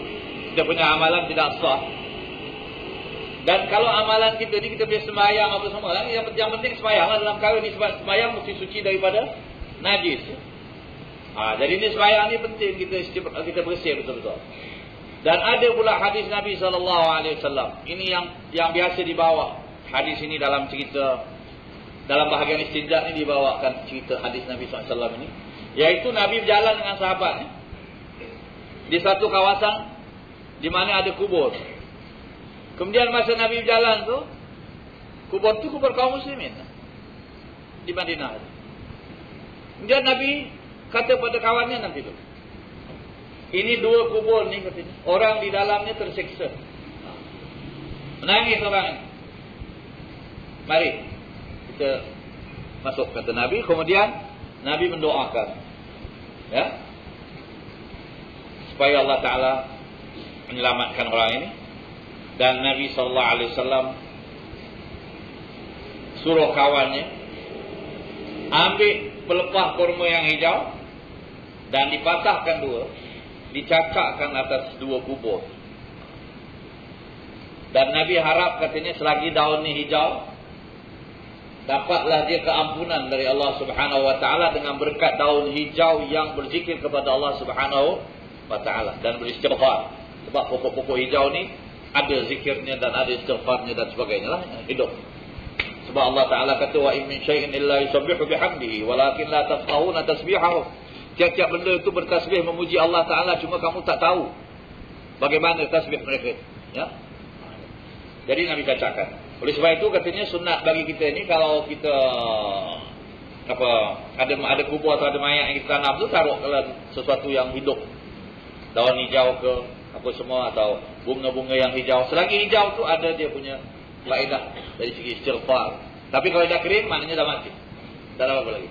kita punya amalan tidak sah. Dan kalau amalan kita ni, kita boleh sembahyang apa semua, yang penting sembahyang dalam perkara ni, sebab sembahyang mesti suci daripada najis. Jadi ni sembahyang ni penting kita bersih betul-betul. Dan ada pula hadis Nabi SAW. Ini yang biasa dibawa. Hadis ini dalam cerita, dalam bahagian istinja ni dibawakan cerita hadis Nabi SAW ini. Iaitu Nabi berjalan dengan sahabatnya di satu kawasan di mana ada kubur. Kemudian masa Nabi berjalan tu, kubur tu kubur kaum muslimin di Madinah. Kemudian Nabi kata pada kawannya nanti tu, ini dua kubur ni katanya, orang di dalamnya tersiksa. Menangis orang. Mari kita masuk, kata Nabi. Kemudian Nabi mendoakan, ya, supaya Allah Ta'ala menyelamatkan orang ini. Dan Nabi SAW suruh kawannya ambil pelepah kurma yang hijau dan dipatahkan dua, dicakakkan atas dua kubur. Dan Nabi harap katanya selagi daun ni hijau, dapatlah dia keampunan dari Allah Subhanahu Wa Taala dengan berkat daun hijau yang berzikir kepada Allah Subhanahu Wa Taala dan beristighfar. Sebab pokok-pokok hijau ni ada zikirnya dan ada istighfarnya dan sebagainya lah, hidup. Sebab Allah Ta'ala kata, wa in min syai'in illa yusabbihu bihamdihi walakin la tafqahuna tasbihahu. Tiap-tiap benda itu bertasbih memuji Allah Ta'ala, cuma kamu tak tahu bagaimana tasbih mereka, ya. Jadi Nabi cakapkan. Oleh sebab itu katanya sunat bagi kita ni, kalau kita ada kubur atau ada mayat yang kita tanam tu, taruh dalam sesuatu yang hidup, daun hijau ke apa semua, atau bunga-bunga yang hijau. Selagi hijau tu ada dia punya faedah dari segi istighfar. Tapi kalau dah kering, maknanya dah mati, tak ada apa lagi.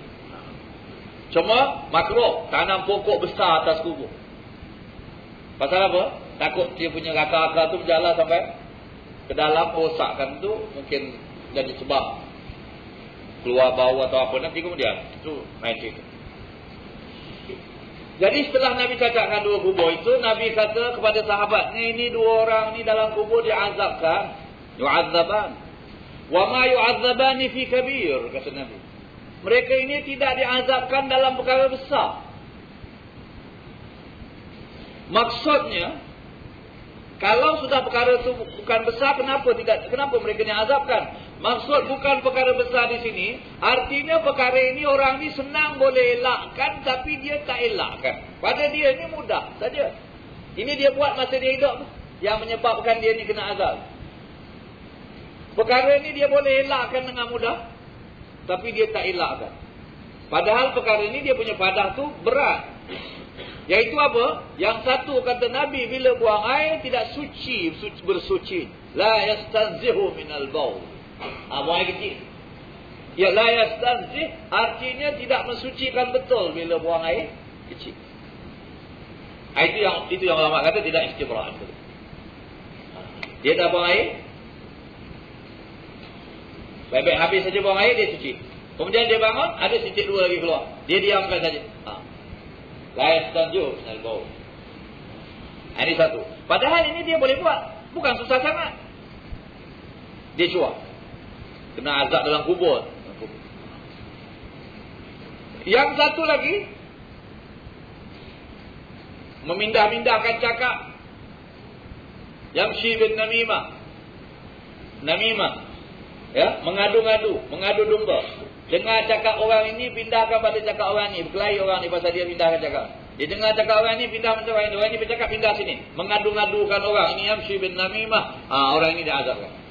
Cuma makruh tanam pokok besar atas kubur. Pasal apa? Takut dia punya akar-akar tu berjalan sampai ke dalam, rosakkan tu, mungkin jadi sebab keluar bau atau apa nanti kemudian. Itu main cerita. Jadi setelah Nabi cakapkan dua kubur itu, Nabi kata kepada sahabatnya, ini dua orang ni dalam kubur diazabkan, yu'azzaban. Wa ma yu'azzabani fi kabir, kata Nabi. Mereka ini tidak diazabkan dalam perkara besar. Maksudnya, kalau sudah perkara itu bukan besar, kenapa mereka diazabkan? Maksud bukan perkara besar di sini, artinya perkara ini orang ni senang boleh elakkan, tapi dia tak elakkan. Pada dia ni mudah saja. Ini dia buat masa dia hidup yang menyebabkan dia ni kena azab. Perkara ni dia boleh elakkan dengan mudah, tapi dia tak elakkan. Padahal perkara ni dia punya padah tu berat. Yaitu apa? Yang satu kata Nabi, bila buang air tidak suci, bersuci. La yastanzihu minal baul. Buang air kecil. Ya, la yastanzih artinya tidak mensucikan betul bila buang air kecil. Itu yang ulama kata tidak istibra'. Dia dah buang air, baik-baik habis saja buang air, dia cuci. Kemudian dia bangun, ada titik dua lagi keluar. Dia diamkan saja. La yastanzihu minal baul. Ini satu. Padahal ini dia boleh buat. Bukan susah sangat. Dia cuak. Kena azab dalam kubur. Yang satu lagi, memindah-mindahkan cakap. Yamshi bin namimah. Namimah. Ya, mengadu-ngadu, mengadu domba. Dengar cakap orang ini, pindahkan pada cakap orang ini. Berkelahi orang ini pasal dia pindahkan cakap. Dia dengar cakap orang ini, pindah macam orang ini. Orang ini bercakap, pindah sini. Mengadu-ngadukan orang. Ini Yamshi bin namimah. Orang ini diazabkan.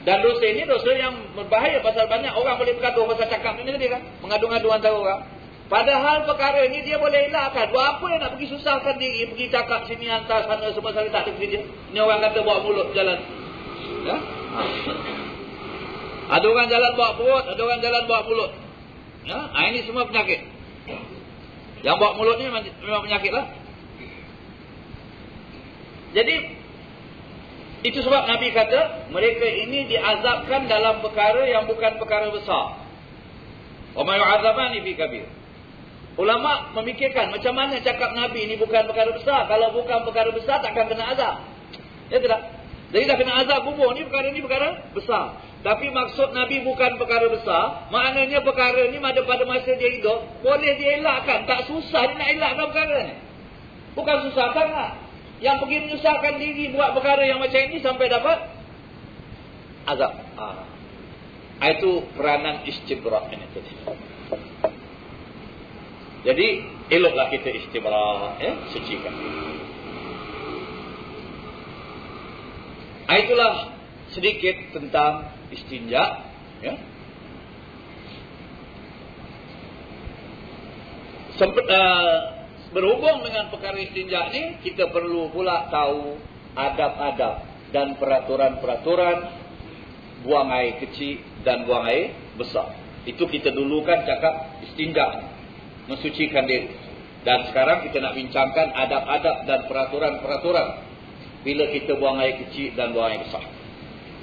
Dan dosa ini dosa yang berbahaya pasal banyak orang boleh bergaduh pasal cakap ini tadi kan. Mengadu-ngadu antara orang. Padahal perkara ini dia boleh elakkan. Buat apa yang nak pergi susahkan diri, pergi cakap sini hantar sana semua sekali tak ada kerja. Ini orang kata bawa mulut jalan. Ya? Ada orang jalan bawa perut, ada orang jalan bawa mulut. Ya? Ini semua penyakit. Yang bawa mulut ni memang penyakit lah. Jadi itu sebab Nabi kata mereka ini diazabkan dalam perkara yang bukan perkara besar. Wa ma yu'adzabani fi kabir. Ulama memikirkan macam mana cakap Nabi ini bukan perkara besar. Kalau bukan perkara besar takkan kena azab. Ya tidak? Jadi dah kena azab kubur ni perkara besar. Tapi maksud Nabi bukan perkara besar, maknanya perkara ni pada masa dia hidup boleh dia elakkan. Tak susah dia nak elakkan perkara ni. Bukan susah sangat. Yang pergi menyusahkan diri buat perkara yang macam ini sampai dapat azab. Itu peranan istibra' ini tadi. Jadi eloklah kita istibra', ya, sucikan. Itulah sedikit tentang istinja, ya. Berhubung dengan perkara istinja ni, kita perlu pula tahu adab-adab dan peraturan-peraturan buang air kecil dan buang air besar. Itu kita dulu kan cakap istinja, mensucikan diri. Dan sekarang kita nak bincangkan adab-adab dan peraturan-peraturan bila kita buang air kecil dan buang air besar.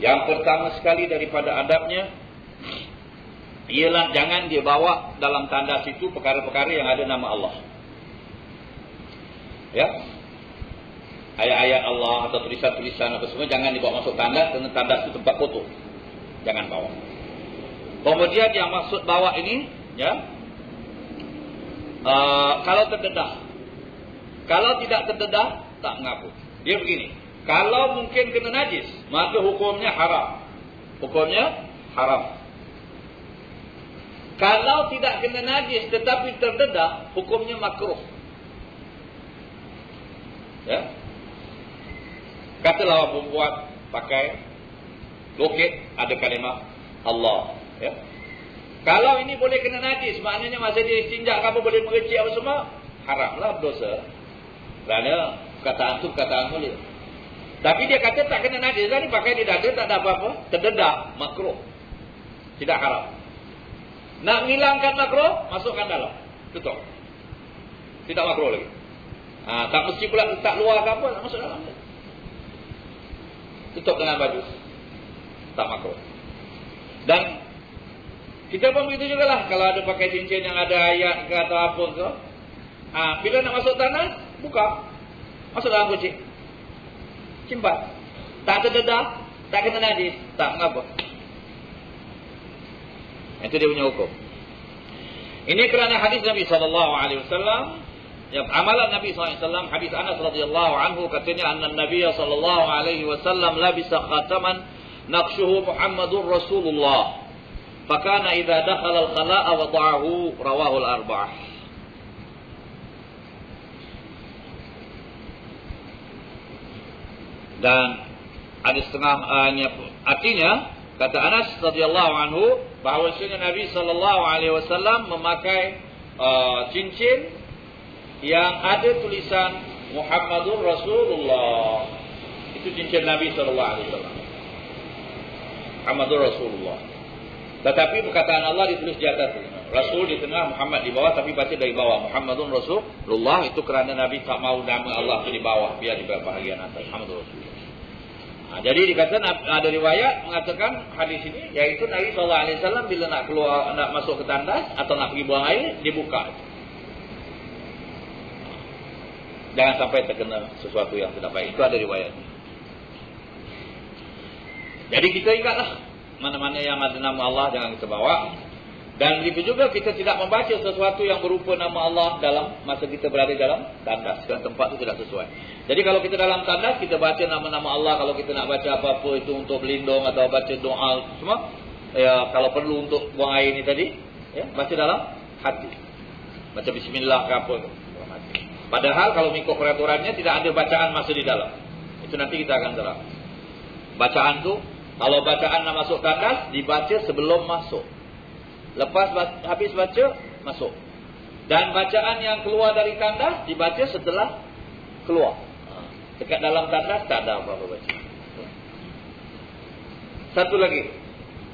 Yang pertama sekali daripada adabnya ialah jangan dia bawa dalam tandas itu perkara-perkara yang ada nama Allah. Ya. Ayat-ayat Allah atau tulisan-tulisan apa semua jangan dibawa masuk tandas, kerana tandas itu tempat kotor. Jangan bawa. Kemudian yang maksud bawa ini, ya. Kalau terdedah. Kalau tidak terdedah, tak mengaku. Dia begini, kalau mungkin kena najis, maka hukumnya haram. Hukumnya haram. Kalau tidak kena najis tetapi terdedah, hukumnya makruh. Ya. Katalah orang membuat pakai loket ada kalimah Allah, ya. Kalau ini boleh kena najis, maknanya masa dia istinja apa boleh mengecik apa semua, haramlah, berdosa. Kerana perkataan itu perkataan mulia. Tapi dia kata tak kena najis lah ni, pakai di dada tak ada apa-apa, terdedah, makruh. Tidak haram. Nak menghilangkan makruh, masukkan dalam. Tutup. Tidak makruh lagi. Tak mesti pula letak luar ke apa, nak masuk dalam. Tutup dengan baju. Tak makruh. Dan kita pun begitu jugalah. Kalau ada pakai cincin yang ada ayat ke atau apa ke, bila nak masuk tanah, buka. Masuk dalam kucing. Simpan. Tak terdedah, tak kena najis, tak mengapa. Itu dia punya hukum. Ini kerana hadis Nabi SAW yang amalan Nabi SAW, hadis Anas radhiyallahu anhu katanya anna Nabi sallallahu alaihi wasallam labisa khataman naqshuhu Muhammadur Rasulullah. Fakana idza dakhala al-khala'a wada'ahu, rawahu al-arba'ah. Dan ada setengah artinya kata Anas radhiyallahu anhu bahwasanya Nabi sallallahu alaihi wasallam memakai cincin yang ada tulisan Muhammadur Rasulullah. Itu cincin Nabi sallallahu alaihi wasallam. Muhammadur Rasulullah. Tetapi perkataan Allah ditulis di atas. Rasul di tengah, Muhammad di bawah, tapi baca dari bawah. Muhammadun Rasulullah, itu kerana Nabi tak mau nama Allah itu di bawah, biar di bahagian atas. Muhammadur Rasulullah. Jadi dikatakan ada riwayat mengatakan hadis ini, yaitu Nabi SAW bila nak keluar, nak masuk ke tandas atau nak pergi buang air, dibuka. Jangan sampai terkena sesuatu yang tidak baik. Itu ada riwayat. Jadi kita ingatlah, mana-mana yang ada nama Allah jangan kita bawa. Dan begitu juga kita tidak membaca sesuatu yang berupa nama Allah dalam masa kita berada dalam tandas. Kerana tempat itu tidak sesuai. Jadi kalau kita dalam tandas, kita baca nama-nama Allah. Kalau kita nak baca apa-apa itu untuk berlindung atau baca doa semua, ya, kalau perlu untuk buang air ni tadi, ya, baca dalam hati. Baca bismillah ke apa. Padahal kalau mengikut peraturannya tidak ada bacaan masuk di dalam. Itu nanti kita akan terang. Bacaan tu, kalau bacaan nak masuk tandas, dibaca sebelum masuk. Lepas habis baca, masuk. Dan bacaan yang keluar dari tandas, dibaca setelah keluar. Dekat dalam tandas, tak ada apa-apa baca. Satu lagi,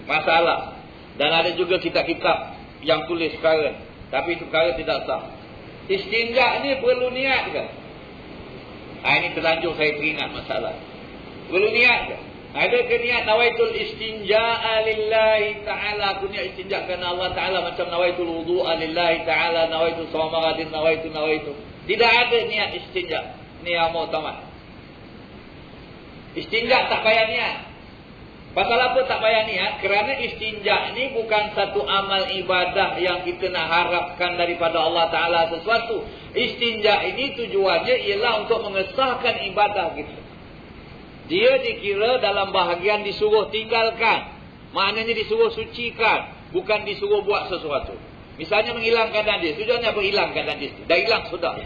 masalah. Dan ada juga kitab-kitab yang tulis perkara, tapi itu perkara tidak sah. Istinja ni perlu niat ke? Ini terlanjur saya teringat masalah. Perlu niat ke? Ada ke niat nawaitul istinja'a lillahi ta'ala, aku niat istinja kerana Allah Ta'ala, macam nawaitul wudu'a lillahi ta'ala, nawaitul sawamaradin, nawaitul. Tidak ada niat istinja. Ni yang mu'tamad. Istinja tak payah niat. Pasal apa tak payah niat? Kerana istinja ni bukan satu amal ibadah yang kita nak harapkan daripada Allah Ta'ala sesuatu. Istinja ini tujuannya ialah untuk mengesahkan ibadah kita. Dia dikira dalam bahagian disuruh tinggalkan. Maknanya disuruh sucikan. Bukan disuruh buat sesuatu. Misalnya menghilangkan najis. Tujuannya apa? Hilangkan najis. Dah hilang sudah.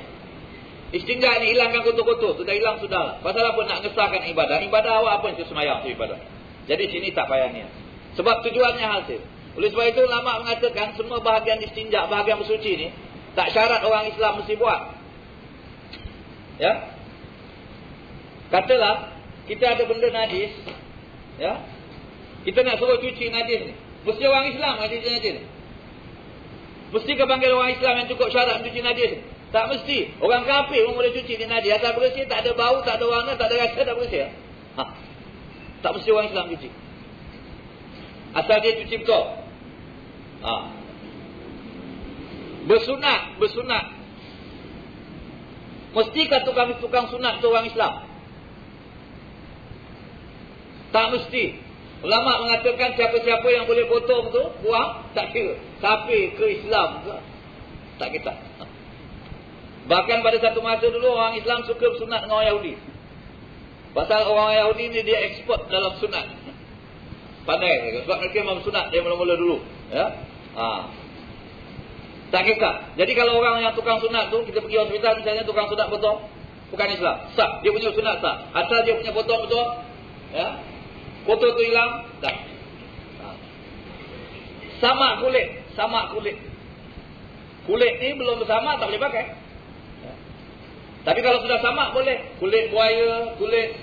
Istinja ni hilangkan kotor-kotor. Sudah hilang sudah. Pasal apa? Nak ngesahkan ibadah. Ibadah awak apa yang semayang tu ibadah. Jadi sini tak payah niat. Sebab tujuannya hasil. Oleh sebab itu ulama mengatakan semua bahagian istinja, bahagian bersuci ni, tak syarat orang Islam mesti buat. Ya. Katalah kita ada benda najis, ya, kita nak suruh cuci najis ni, mesti orang Islam yang cuci najis ni? Mesti ke panggil orang Islam yang cukup syarat cuci najis ni? Tak mesti. Orang kafir pun boleh cuci ni najis. Asal bersih, tak ada bau, tak ada warna, tak ada rasa, tak bersih. Tak mesti orang Islam cuci. Asal dia cuci betul. Bersunat. Mestikah tukang sunat tu orang Islam? Tak mesti. Ulama mengatakan siapa-siapa yang boleh potong tu, buang, tak kira. Tapi ke Islam ke, tak kira. Bahkan pada satu masa dulu, orang Islam suka bersunat dengan orang Yahudi. Pasal orang Yahudi ni dia ekspert dalam sunat. Pandai. Sebab mereka memang sunat dia mula-mula dulu. Ya? Tak kira. Jadi kalau orang yang tukang sunat tu, kita pergi hospital misalnya, tukang sunat potong, bukan Islam. Sah. Dia punya sunat sah. Asal dia punya potong betul. Ya? Kotor tu hilang, dah. Samak kulit. Kulit ni belum bersamak, tak boleh pakai. Ya. Tapi kalau sudah samak boleh. Kulit buaya, kulit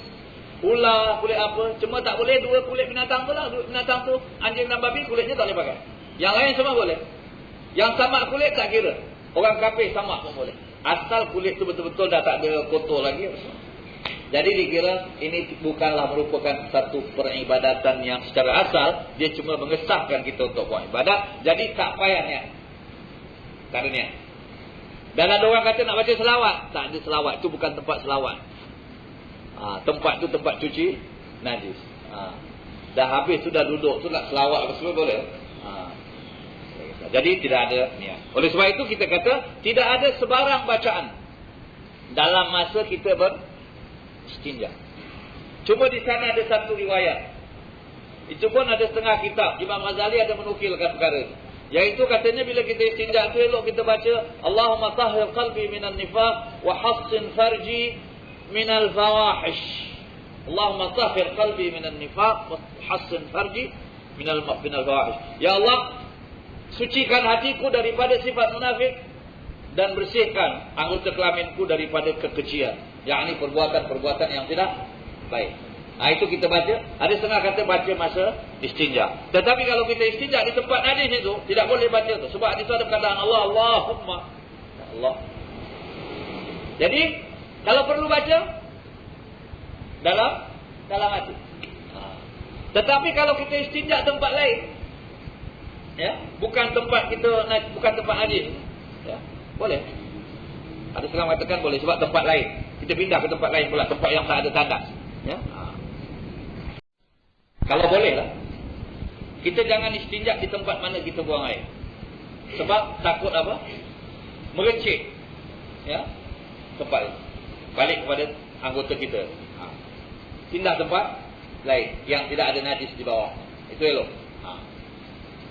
ular, kulit apa. Cuma tak boleh dua kulit binatang tu lah. Binatang tu, anjing dan babi, kulitnya tak boleh pakai. Yang lain semua boleh. Yang samak kulit tak kira. Orang kafir samak pun boleh. Asal kulit tu betul-betul dah tak ada kotor lagi. Jadi dikira ini bukanlah merupakan satu peribadatan yang secara asal, dia cuma mengesahkan kita untuk buat ibadat. Jadi tak payah niat. Tak ada niat. Dan ada orang kata nak baca selawat. Tak ada selawat. Itu bukan tempat selawat. Tempat tu tempat cuci najis. Dah habis sudah duduk tu nak selawat apa semua boleh. Jadi tidak ada niat. Oleh sebab itu kita kata tidak ada sebarang bacaan dalam masa kita beristinja. Cuma di sana ada satu riwayat. Itu pun ada setengah kitab. Imam Ghazali ada menukilkan perkara itu. Yaitu katanya bila kita istinja tu elok kita baca Allahumma tahhir qalbi minan nifaq wa hassin farji minal fawahish. Allahumma tahhir qalbi minan nifaq wa hassin farji minal fawahish. Ya Allah, sucikan hatiku daripada sifat munafik dan bersihkan anggota kelaminku daripada kekejian, yakni perbuatan-perbuatan yang tidak baik. Nah, itu kita baca. Ada setengah kata baca masa istinja. Tetapi kalau kita istinja di tempat najis itu, tidak boleh baca tu. Sebab di situ ada perkataan Allah, Allahumma. Allah. Jadi, kalau perlu baca, dalam hati. Tetapi kalau kita istinja tempat lain, ya, bukan tempat najis, ya, boleh. Ada setengah mengatakan boleh sebab tempat lain. Kita pindah ke tempat lain pula, tempat yang tak ada tandas. Ya. Kalau boleh lah. Kita jangan istinja di tempat mana kita buang air. Sebab takut apa? Merencik. Ya. Tempat itu. Balik kepada anggota kita. Pindah tempat lain yang tidak ada najis di bawah. Itu elok.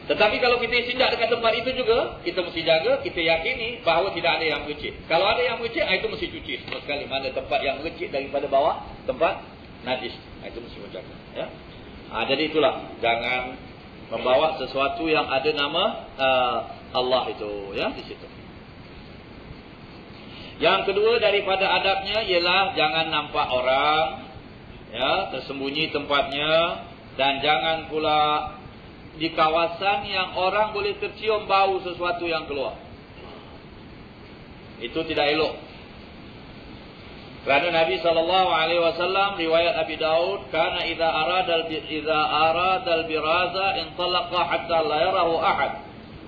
Tetapi kalau kita istinja dekat tempat itu juga, kita mesti jaga, kita yakini bahawa tidak ada yang merecik. Kalau ada yang merecik, itu mesti cuci semua sekali. Mana tempat yang merecik daripada bawah, tempat najis. Itu mesti menjaga. Ya. Jadi itulah, jangan membawa sesuatu yang ada nama Allah itu, ya, di situ. Yang kedua daripada adabnya ialah jangan nampak orang, ya, tersembunyi tempatnya, dan jangan pula di kawasan yang orang boleh tercium bau sesuatu yang keluar. Itu tidak elok. Kerana Nabi SAW, riwayat Abi Daud, kana idza arada al-biraza intalaqa hatta la yarahu ahad.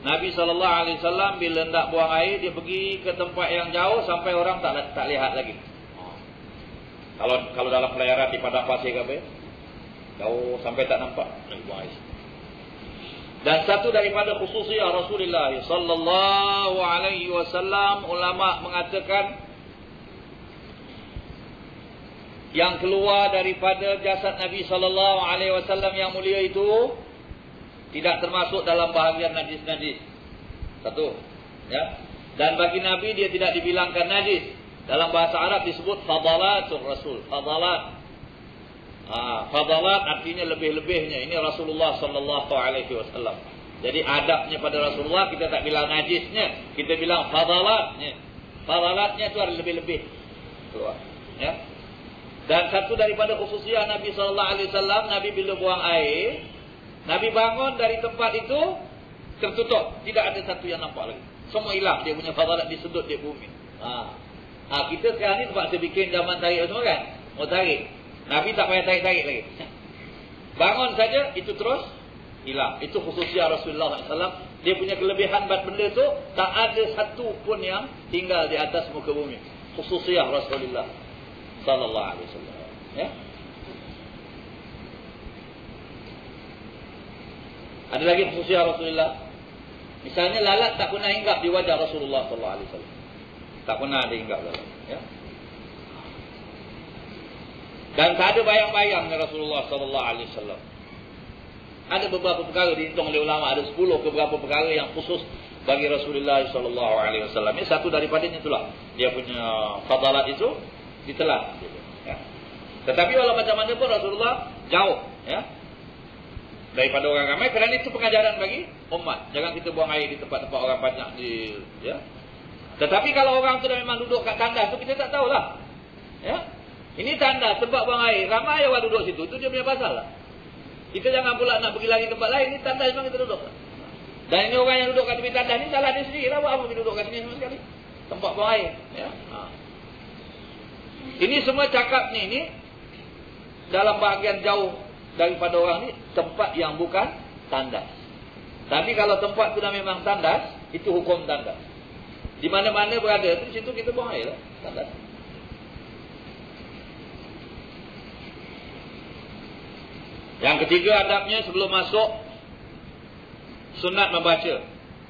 Nabi SAW bila hendak buang air, dia pergi ke tempat yang jauh sampai orang tak lihat lagi. Kalau dalam pelayaran di padang pasir ke apa? Jauh sampai tak nampak Nabi buang air. Dan satu daripada khususiyah Rasulullah SAW, ulama mengatakan yang keluar daripada jasad Nabi SAW yang mulia itu tidak termasuk dalam bahagian najis-najis. Satu, ya. Dan bagi Nabi dia tidak dibilangkan najis. Dalam bahasa Arab disebut fadalatul Rasul. Fadalat. Fadalat artinya lebih-lebihnya. Ini Rasulullah SAW. Jadi adabnya pada Rasulullah kita tak bilang najisnya, kita bilang fadalatnya. Fadalatnya itu ada lebih-lebih keluar. Ya. Dan satu daripada khususiyah Nabi SAW, Nabi bila buang air, Nabi bangun dari tempat itu tertutup, tidak ada satu yang nampak lagi. Semua hilang, dia punya fadalat disedut di bumi. Kita sekarang ni terpaksa bikin zaman tarik semua kan, mau tarik. Nabi tak payah tarik-tarik lagi. Bangun saja itu terus hilang. Itu khususiyah Rasulullah SAW. Dia punya kelebihan buat benda tu tak ada satu pun yang tinggal di atas muka bumi. Khususiyah Rasulullah sallallahu alaihi wasallam. Ya. Ada lagi khususiyah Rasulullah. Misalnya lalat tak pernah hinggap di wajah Rasulullah sallallahu alaihi wasallam. Tak pernah ada hinggap lalat, ya. Dan tak ada bayang-bayangnya Rasulullah sallallahu alaihi wasallam. Ada beberapa perkara dihitung oleh ulama, ada 10 ke beberapa perkara yang khusus bagi Rasulullah sallallahu alaihi wasallam. Ini satu daripadanya itulah. Dia punya fadalat itu ditelan, ya. Tetapi walau macam mana pun Rasulullah jauh, ya, daripada orang ramai, kerana itu pengajaran bagi umat. Jangan kita buang air di tempat-tempat orang banyak di, ya. Tetapi kalau orang tu dah memang duduk kat tandas tu, kita tak tahulah, ya. Ini tandas tempat buang air, ramai orang duduk situ, itu dia punya pasal lah. Kita jangan pula nak pergi lagi tempat lain. Ini tandas memang kita duduk. Dan ini orang yang duduk kat tepi tandas ni salah dia sendiri lah. Buat apa dia duduk kat sini sama sekali? Tempat buang air, ya. Ini semua cakap ni dalam bahagian jauh daripada orang ni, tempat yang bukan tandas. Tapi kalau tempat tu dah memang tandas, itu hukum tandas. Di mana-mana berada, di situ kita buang air lah, tandas. Yang ketiga adabnya sebelum masuk, sunat membaca.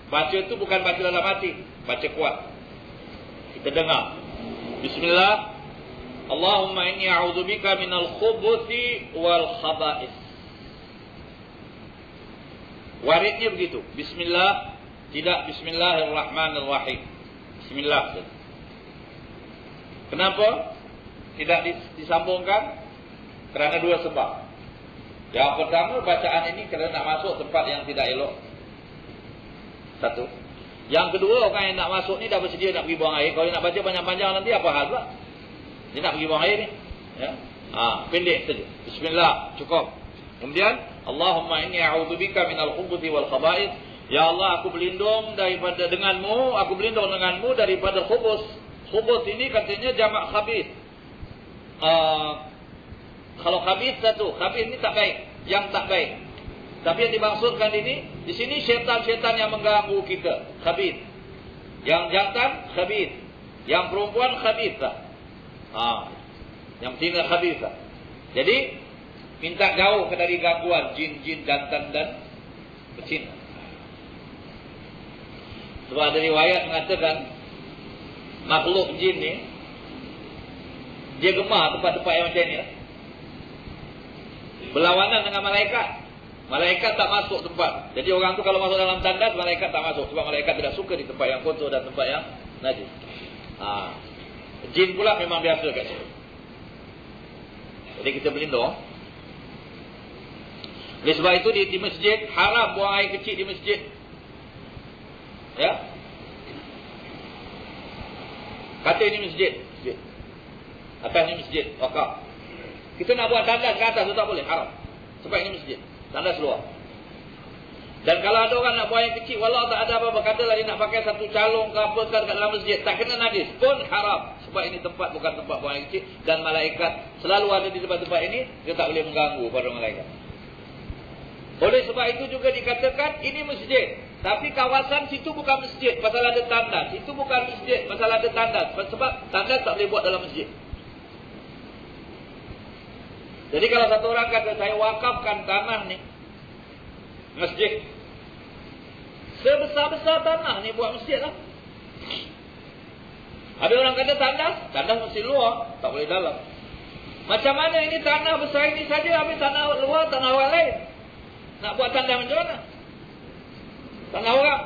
Baca tu bukan baca dalam hati, baca kuat. Kita dengar. Bismillah. Allahumma inni a'udzubika minal khubuthi wal khaba'is. Waridnya begitu. Bismillah, tidak Bismillahirrahmanirrahim. Bismillah. Kenapa tidak disambungkan? Kerana dua sebab. Yang pertama, bacaan ini kerana nak masuk tempat yang tidak elok. Satu. Yang kedua, orang yang nak masuk ni dah bersedia nak pergi buang air. Kalau nak baca panjang-panjang nanti apa hal pula? Dia nak pergi buang air ni. Ya. Pendek saja. Bismillah, cukup. Kemudian, Allahumma inni a'udzubika minal khubuthi wal khaba'ith. Ya Allah, aku berlindung daripada denganmu, aku berlindung denganmu daripada khubus. Khubus ini katanya jamak khabith. Kalau khabith satu, khabith ni tak baik, yang tak baik. Tapi yang dimaksudkan ini, di sini syaitan-syaitan yang mengganggu kita, khabith. Yang jantan khabith, yang perempuan khabithah. Yang betina khabithah. Jadi minta jauh dari gangguan jin-jin jantan dan betina. Sebab ada riwayat mengatakan makhluk jin ni dia gemar tempat-tempat yang macam ni lah. Berlawanan dengan malaikat. Malaikat tak masuk tempat. Jadi orang tu kalau masuk dalam tandas, malaikat tak masuk. Sebab malaikat tidak suka di tempat yang kotor dan tempat yang najis. Jin pula memang biasa kat situ. Jadi kita berlindung. Oleh sebab itu di masjid, haram buang air kecil di masjid. Ya. Kata ini masjid. Atas ni masjid, wakaf. Kita nak buat tandas ke atas tu tak boleh, haram. Sebab ini masjid, tandas luar. Dan kalau ada orang nak buang air kecil, walau tak ada apa-apa, katalah dia nak pakai satu calung ke apa kat dalam masjid, tak kena najis pun haram. Sebab ini tempat bukan tempat buang air kecil. Dan malaikat selalu ada di tempat-tempat ini, dia tak boleh mengganggu pada malaikat. Oleh sebab itu juga dikatakan ini masjid. Tapi kawasan situ bukan masjid, pasal ada tandas. Itu bukan masjid, pasal ada tandas. Sebab tandas tak boleh buat dalam masjid. Jadi kalau satu orang kata, saya wakafkan tanah ni, masjid. Sebesar-besar tanah ni buat masjid lah. Ada orang kata tandas mesti luar, tak boleh dalam. Macam mana ini tanah besar ini saja, habis tanah luar, tanah orang lain. Nak buat tandas macam mana? Tanah orang.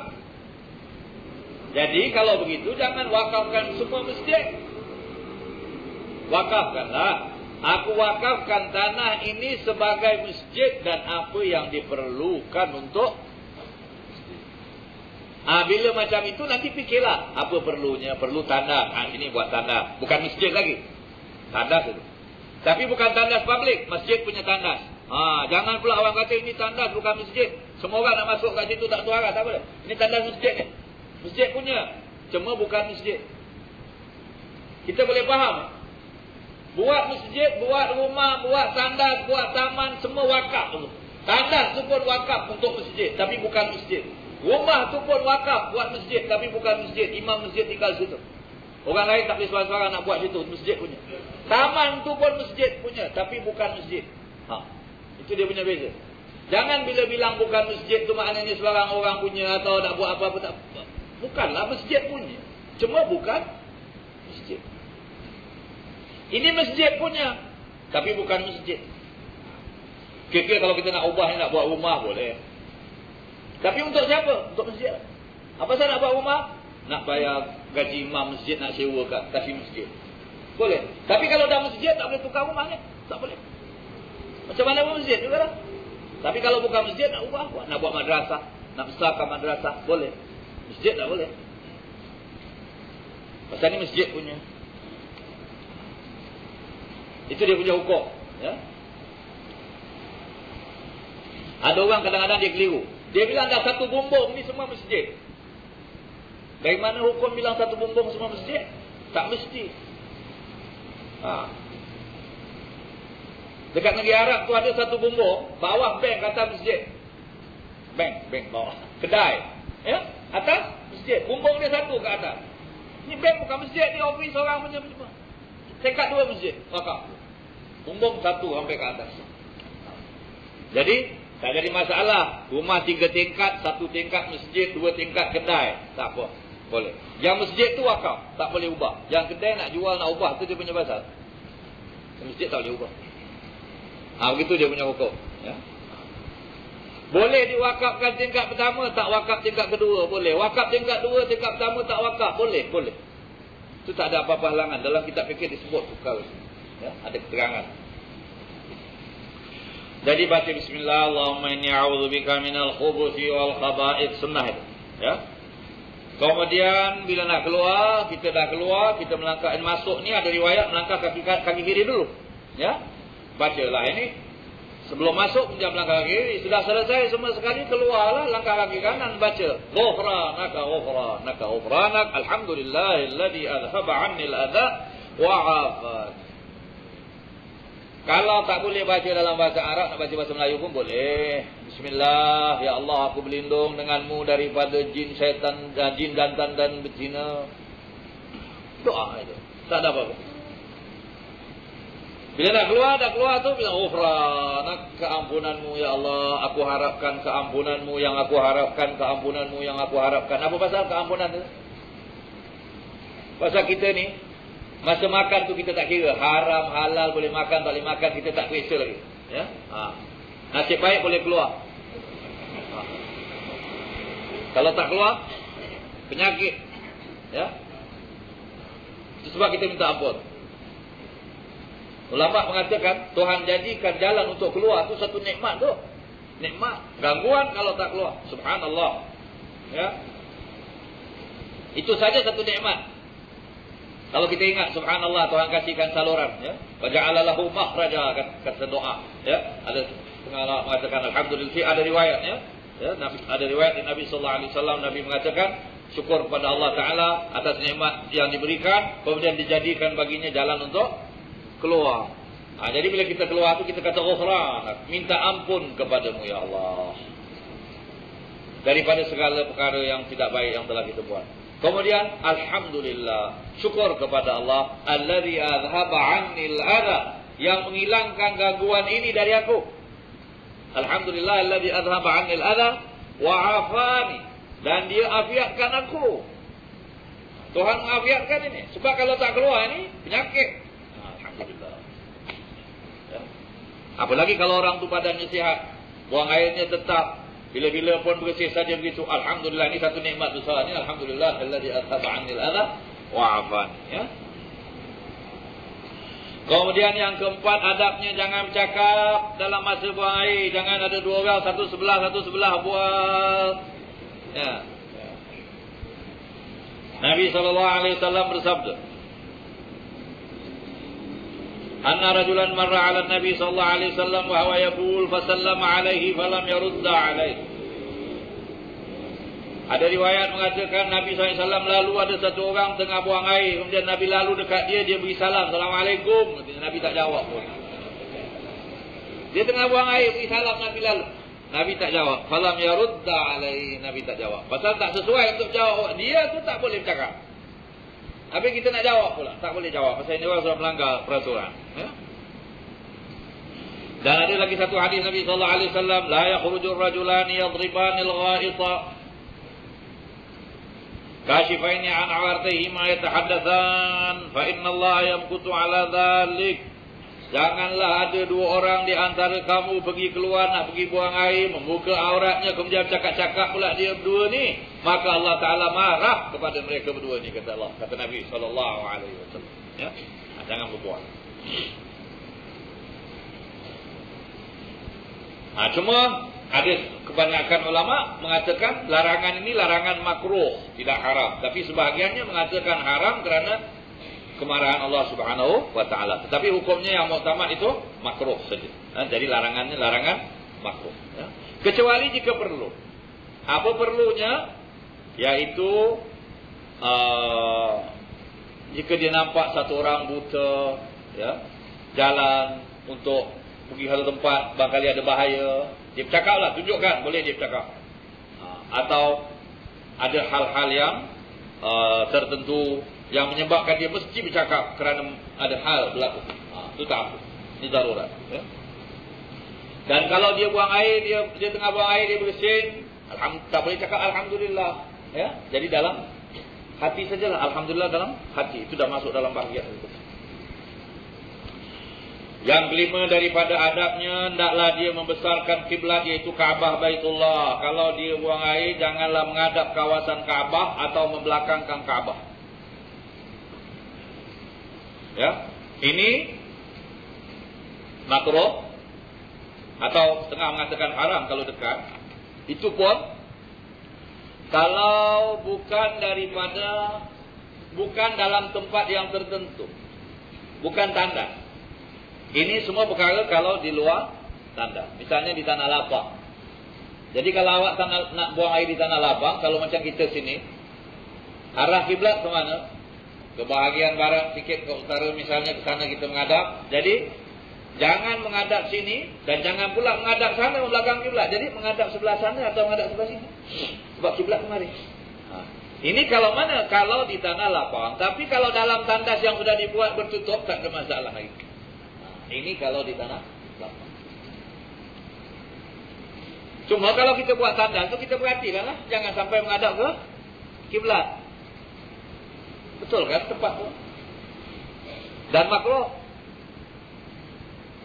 Jadi kalau begitu, jangan wakafkan semua masjid. Wakafkanlah. Aku wakafkan tanah ini sebagai masjid dan apa yang diperlukan untuk masjid. Bila macam itu nanti fikirlah apa perlunya, perlu tandas. Sini buat tandas, bukan masjid lagi. Tandas itu. Tapi bukan tandas publik, masjid punya tandas. Jangan pula orang kata ini tandas bukan masjid. Semua orang nak masuk kat situ tak tuara, tak boleh. Ini tandas masjid ni. Masjid punya, cuma bukan masjid. Kita boleh faham. Buat masjid, buat rumah, buat tandas, buat taman, semua wakaf. Tandas tu pun wakaf untuk masjid, tapi bukan masjid. Rumah tu pun wakaf buat masjid, tapi bukan masjid. Imam masjid tinggal situ. Orang lain tak boleh seorang-seorang nak buat situ, masjid punya. Taman tu pun masjid punya, tapi bukan masjid. Itu dia punya beza. Jangan bila bilang bukan masjid tu maknanya seorang orang punya atau nak buat apa-apa tak. Bukanlah masjid punya. Cuma bukan masjid. Ini masjid punya, tapi bukan masjid. Kira-kira kalau kita nak ubah, nak buat rumah boleh. Tapi untuk siapa? Untuk masjid. Apa saya nak buat rumah? Nak bayar gaji imam masjid, nak sewa kasih masjid. Boleh. Tapi kalau dah masjid, tak boleh tukar rumah ni. Tak boleh. Macam mana pun masjid juga lah. Tapi kalau bukan masjid, nak ubah. Nak buat madrasah, nak besarkan madrasah, boleh. Masjid tak boleh. Pasal ni masjid punya. Itu dia punya hukum. Ya? Ada orang kadang-kadang dia keliru. Dia bilang dah satu bumbung ni semua masjid. Dari mana hukum bilang satu bumbung semua masjid? Tak mesti. Dekat negeri Arab tu ada satu bumbung, bawah bank kata masjid. Bank bawah. Kedai. Ya? Atas masjid. Bumbung dia satu ke atas. Ni bank bukan masjid, ni ofis orang punya. Tingkat dua masjid. Wakaf. Bumbung satu sampai ke atas. Jadi, tak jadi masalah. Rumah 3 tingkat, 1 tingkat masjid, 2 tingkat kedai. Tak apa. Boleh. Yang masjid tu wakaf, tak boleh ubah. Yang kedai nak jual, nak ubah, tu dia punya pasal. Masjid tak boleh ubah. Begitu dia punya hukum. Ya. Boleh diwakafkan tingkat pertama, tak wakaf tingkat kedua, boleh. Wakaf tingkat dua, tingkat pertama tak wakaf, boleh, boleh. Itu tak ada apa-apa halangan. Dalam kitab fikir disebut tukar. Ya, ada keterangan. Jadi baca bismillah, Allahumma inni a'udzubika minal khubuthi wal khaba'ith, sunnah itu. Ya. Kemudian bila nak keluar, kita dah keluar, kita melangkah masuk ni ada riwayat melangkah kaki kiri dulu. Ya. Bacalah ini. Sebelum masuk kemudian melangkah kaki kiri, sudah selesai semua sekali keluarlah langkah kaki kanan baca ghufranaka ghufranaka ghufranak alhamdulillahilladzi adhaba 'anni al-adha wa 'afani. Kalau tak boleh baca dalam bahasa Arab, nak baca bahasa Melayu pun boleh. Bismillah, ya Allah aku berlindung denganmu daripada jin, syaitan, jin, jantan dan betina. Doa itu. Tak ada apa-apa. Bila dah keluar tu bilang ghufranak, keampunanmu ya Allah, aku harapkan keampunanmu yang aku harapkan, keampunanmu yang aku harapkan. Apa pasal keampunan tu? Pasal kita ni masa makan tu kita tak kira haram, halal, boleh makan, tak boleh makan, kita tak periksa lagi. Ya? Nasib baik boleh keluar. Kalau tak keluar, penyakit. Ya? Itu sebab kita minta ampun. Ulama mengatakan Tuhan jadikan jalan untuk keluar tu satu nikmat tu. Nikmat. Gangguan kalau tak keluar. Subhanallah. Ya? Itu saja satu nikmat. Kalau kita ingat subhanallah, Tuhan kasihkan saluran, ya. Wa ja'ala lahu makhraja, kata doa, ya. Ada pengarang mengatakan alhamdulillah, ada riwayat, ya. Ya, ada riwayat dari Nabi sallallahu alaihi wasallam, Nabi mengatakan syukur kepada Allah taala atas nikmat yang diberikan, kemudian dijadikan baginya jalan untuk keluar. Jadi bila kita keluar tu kita kata ghufran, minta ampun kepadamu ya Allah. Daripada segala perkara yang tidak baik yang telah kita buat. Kemudian alhamdulillah, syukur kepada Allah allazi azhaba 'annil adha, yang menghilangkan gangguan ini dari aku. Alhamdulillah allazi azhaba 'annil adha wa 'afani, dan dia afiatkan aku. Tuhan mengafiatkan ini. Sebab kalau tak keluar ini penyakit. Alhamdulillah. Ya. Apalagi kalau orang tu badannya sihat, buang airnya tetap, bila-bila pun bersih saja begitu. Alhamdulillah, ini satu nikmat besar ni. Alhamdulillah alladzi azhaba 'anil adha wa 'afani, ya. Kemudian yang keempat, adabnya jangan bercakap dalam masa buang air. Jangan ada dua orang, satu sebelah buang. Ya. Nabi sallallahu alaihi wasallam bersabda, anna rajulan marra 'ala Nabi sallallahu alaihi wasallam wa huwa yaqul fa sallama alaihi falam yurda alaihi. Ada riwayat mengatakan Nabi SAW lalu ada satu orang tengah buang air, kemudian Nabi lalu dekat dia, dia beri salam, Assalamualaikum. Nabi tak jawab pun. Dia tengah buang air, beri salam, Nabi lalu. Nabi tak jawab. Falam yarudda alaihi, Nabi tak jawab. Pasal tak sesuai untuk jawab. Dia tu tak boleh bercakap. Habis kita nak jawab pula, tak boleh jawab. Pasal ini orang sudah melanggar peraturan. Ya? Dan ada lagi satu hadis Nabi SAW, la yakhrujur rajulani yadribanil ghaita kashifaini an awartihima yatahaddatsan fa inna Allah yamkutu ala dhalik. Janganlah ada dua orang di antara kamu pergi keluar nak pergi buang air, membuka auratnya, kemudian cakap-cakap pula dia berdua ni, maka Allah Taala marah kepada mereka berdua ni, kata Allah, kata Nabi sallallahu alaihi wasallam. Ya, jangan berbual. Cuma ada kebanyakan ulama mengatakan larangan ini larangan makruh, tidak haram. Tapi sebahagiannya mengatakan haram kerana kemarahan Allah Subhanahu wa taala. Tetapi hukumnya yang muktamad itu makruh saja. Jadi larangannya larangan makruh, ya. Kecuali jika perlu. Apa perlunya? Yaitu jika dia nampak satu orang buta, ya, jalan untuk pergi satu tempat, barangkali ada bahaya, dia bercakaplah, tunjukkan, boleh dia bercakap. Atau ada hal-hal yang tertentu yang menyebabkan dia mesti bercakap kerana ada hal berlaku. Itu tak apa. Ini darurat, ya. Dan kalau dia buang air, dia tengah buang air, dia bersin, tak boleh cakap alhamdulillah, ya. Jadi dalam hati sajalah. Alhamdulillah dalam hati. Itu dah masuk dalam bahagian itu. Yang kelima daripada adabnya, hendaklah dia membesarkan kiblat iaitu Kaabah Baitullah. Kalau dia buang air, janganlah menghadap kawasan Kaabah atau membelakangkan Kaabah. Ya, ini makruh atau setengah mengatakan haram kalau dekat. Itu pun kalau bukan dalam tempat yang tertentu, bukan tandas. Ini semua perkara kalau di luar tandas. Misalnya di tanah lapang. Jadi kalau awak nak buang air di tanah lapang, kalau macam kita sini, arah kiblat ke mana? Ke bahagian barat sikit, ke utara misalnya, ke sana kita menghadap. Jadi jangan menghadap sini dan jangan pula menghadap sana belakang kiblat. Jadi menghadap sebelah sana atau menghadap sebelah sini. Sebab kiblat kemari. Ini kalau mana? Kalau di tanah lapang. Tapi kalau dalam tandas yang sudah dibuat bertutup, tak ada masalah lagi. Ini kalau di tanah lapang. Cuma kalau kita buat tandas tu kita perhatikanlah, jangan sampai menghadap ke kiblat. Betul kan tempat tu? Dan makruh.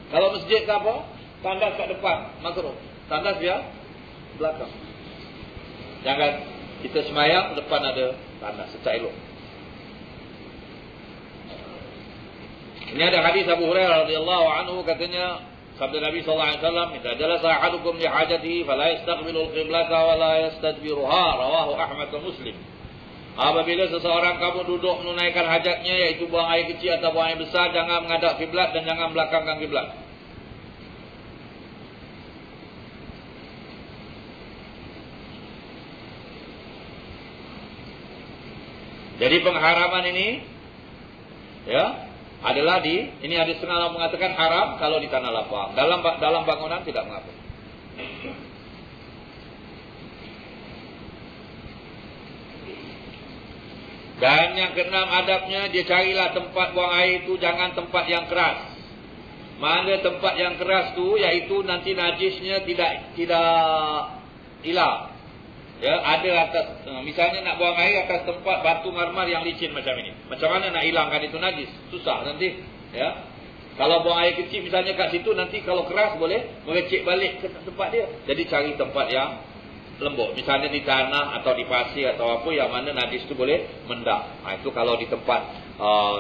Kalau masjid ke apa? Tandas kat depan, makruh. Tandas dia belakang. Jangan kita semayang depan ada tandas, secak elok. Ini ada hadis Abu Hurairah radhiyallahu anhu, katanya sabda Nabi sallallahu alaihi wasallam, "Idza jalasa ahadukum li hajatihi fala yastaqbilul qiblata wa la yastadbiruha." Rawahu Ahmad wa Muslim. Apabila seseorang kamu duduk menunaikan hajatnya, yaitu buang air kecil atau buang air besar, jangan menghadap kiblat dan jangan belakangkan kiblat. Jadi pengharaman ini, ya, adalah ini ada setengah orang mengatakan haram kalau di tanah lapang. Dalam bangunan tidak mengapa. Dan yang keenam adabnya, dia carilah tempat buang air itu jangan tempat yang keras. Mana tempat yang keras tu, iaitu nanti najisnya tidak hilang. Ya, ada atas, misalnya nak buang air atas tempat batu marmar yang licin macam ini. Macam mana nak hilangkan itu najis? Susah nanti. Ya. Kalau buang air kecil misalnya kat situ, nanti kalau keras boleh merecik balik ke tempat dia. Jadi cari tempat yang lembut. Misalnya di tanah atau di pasir atau apa yang mana najis itu boleh mendap. Itu kalau di tempat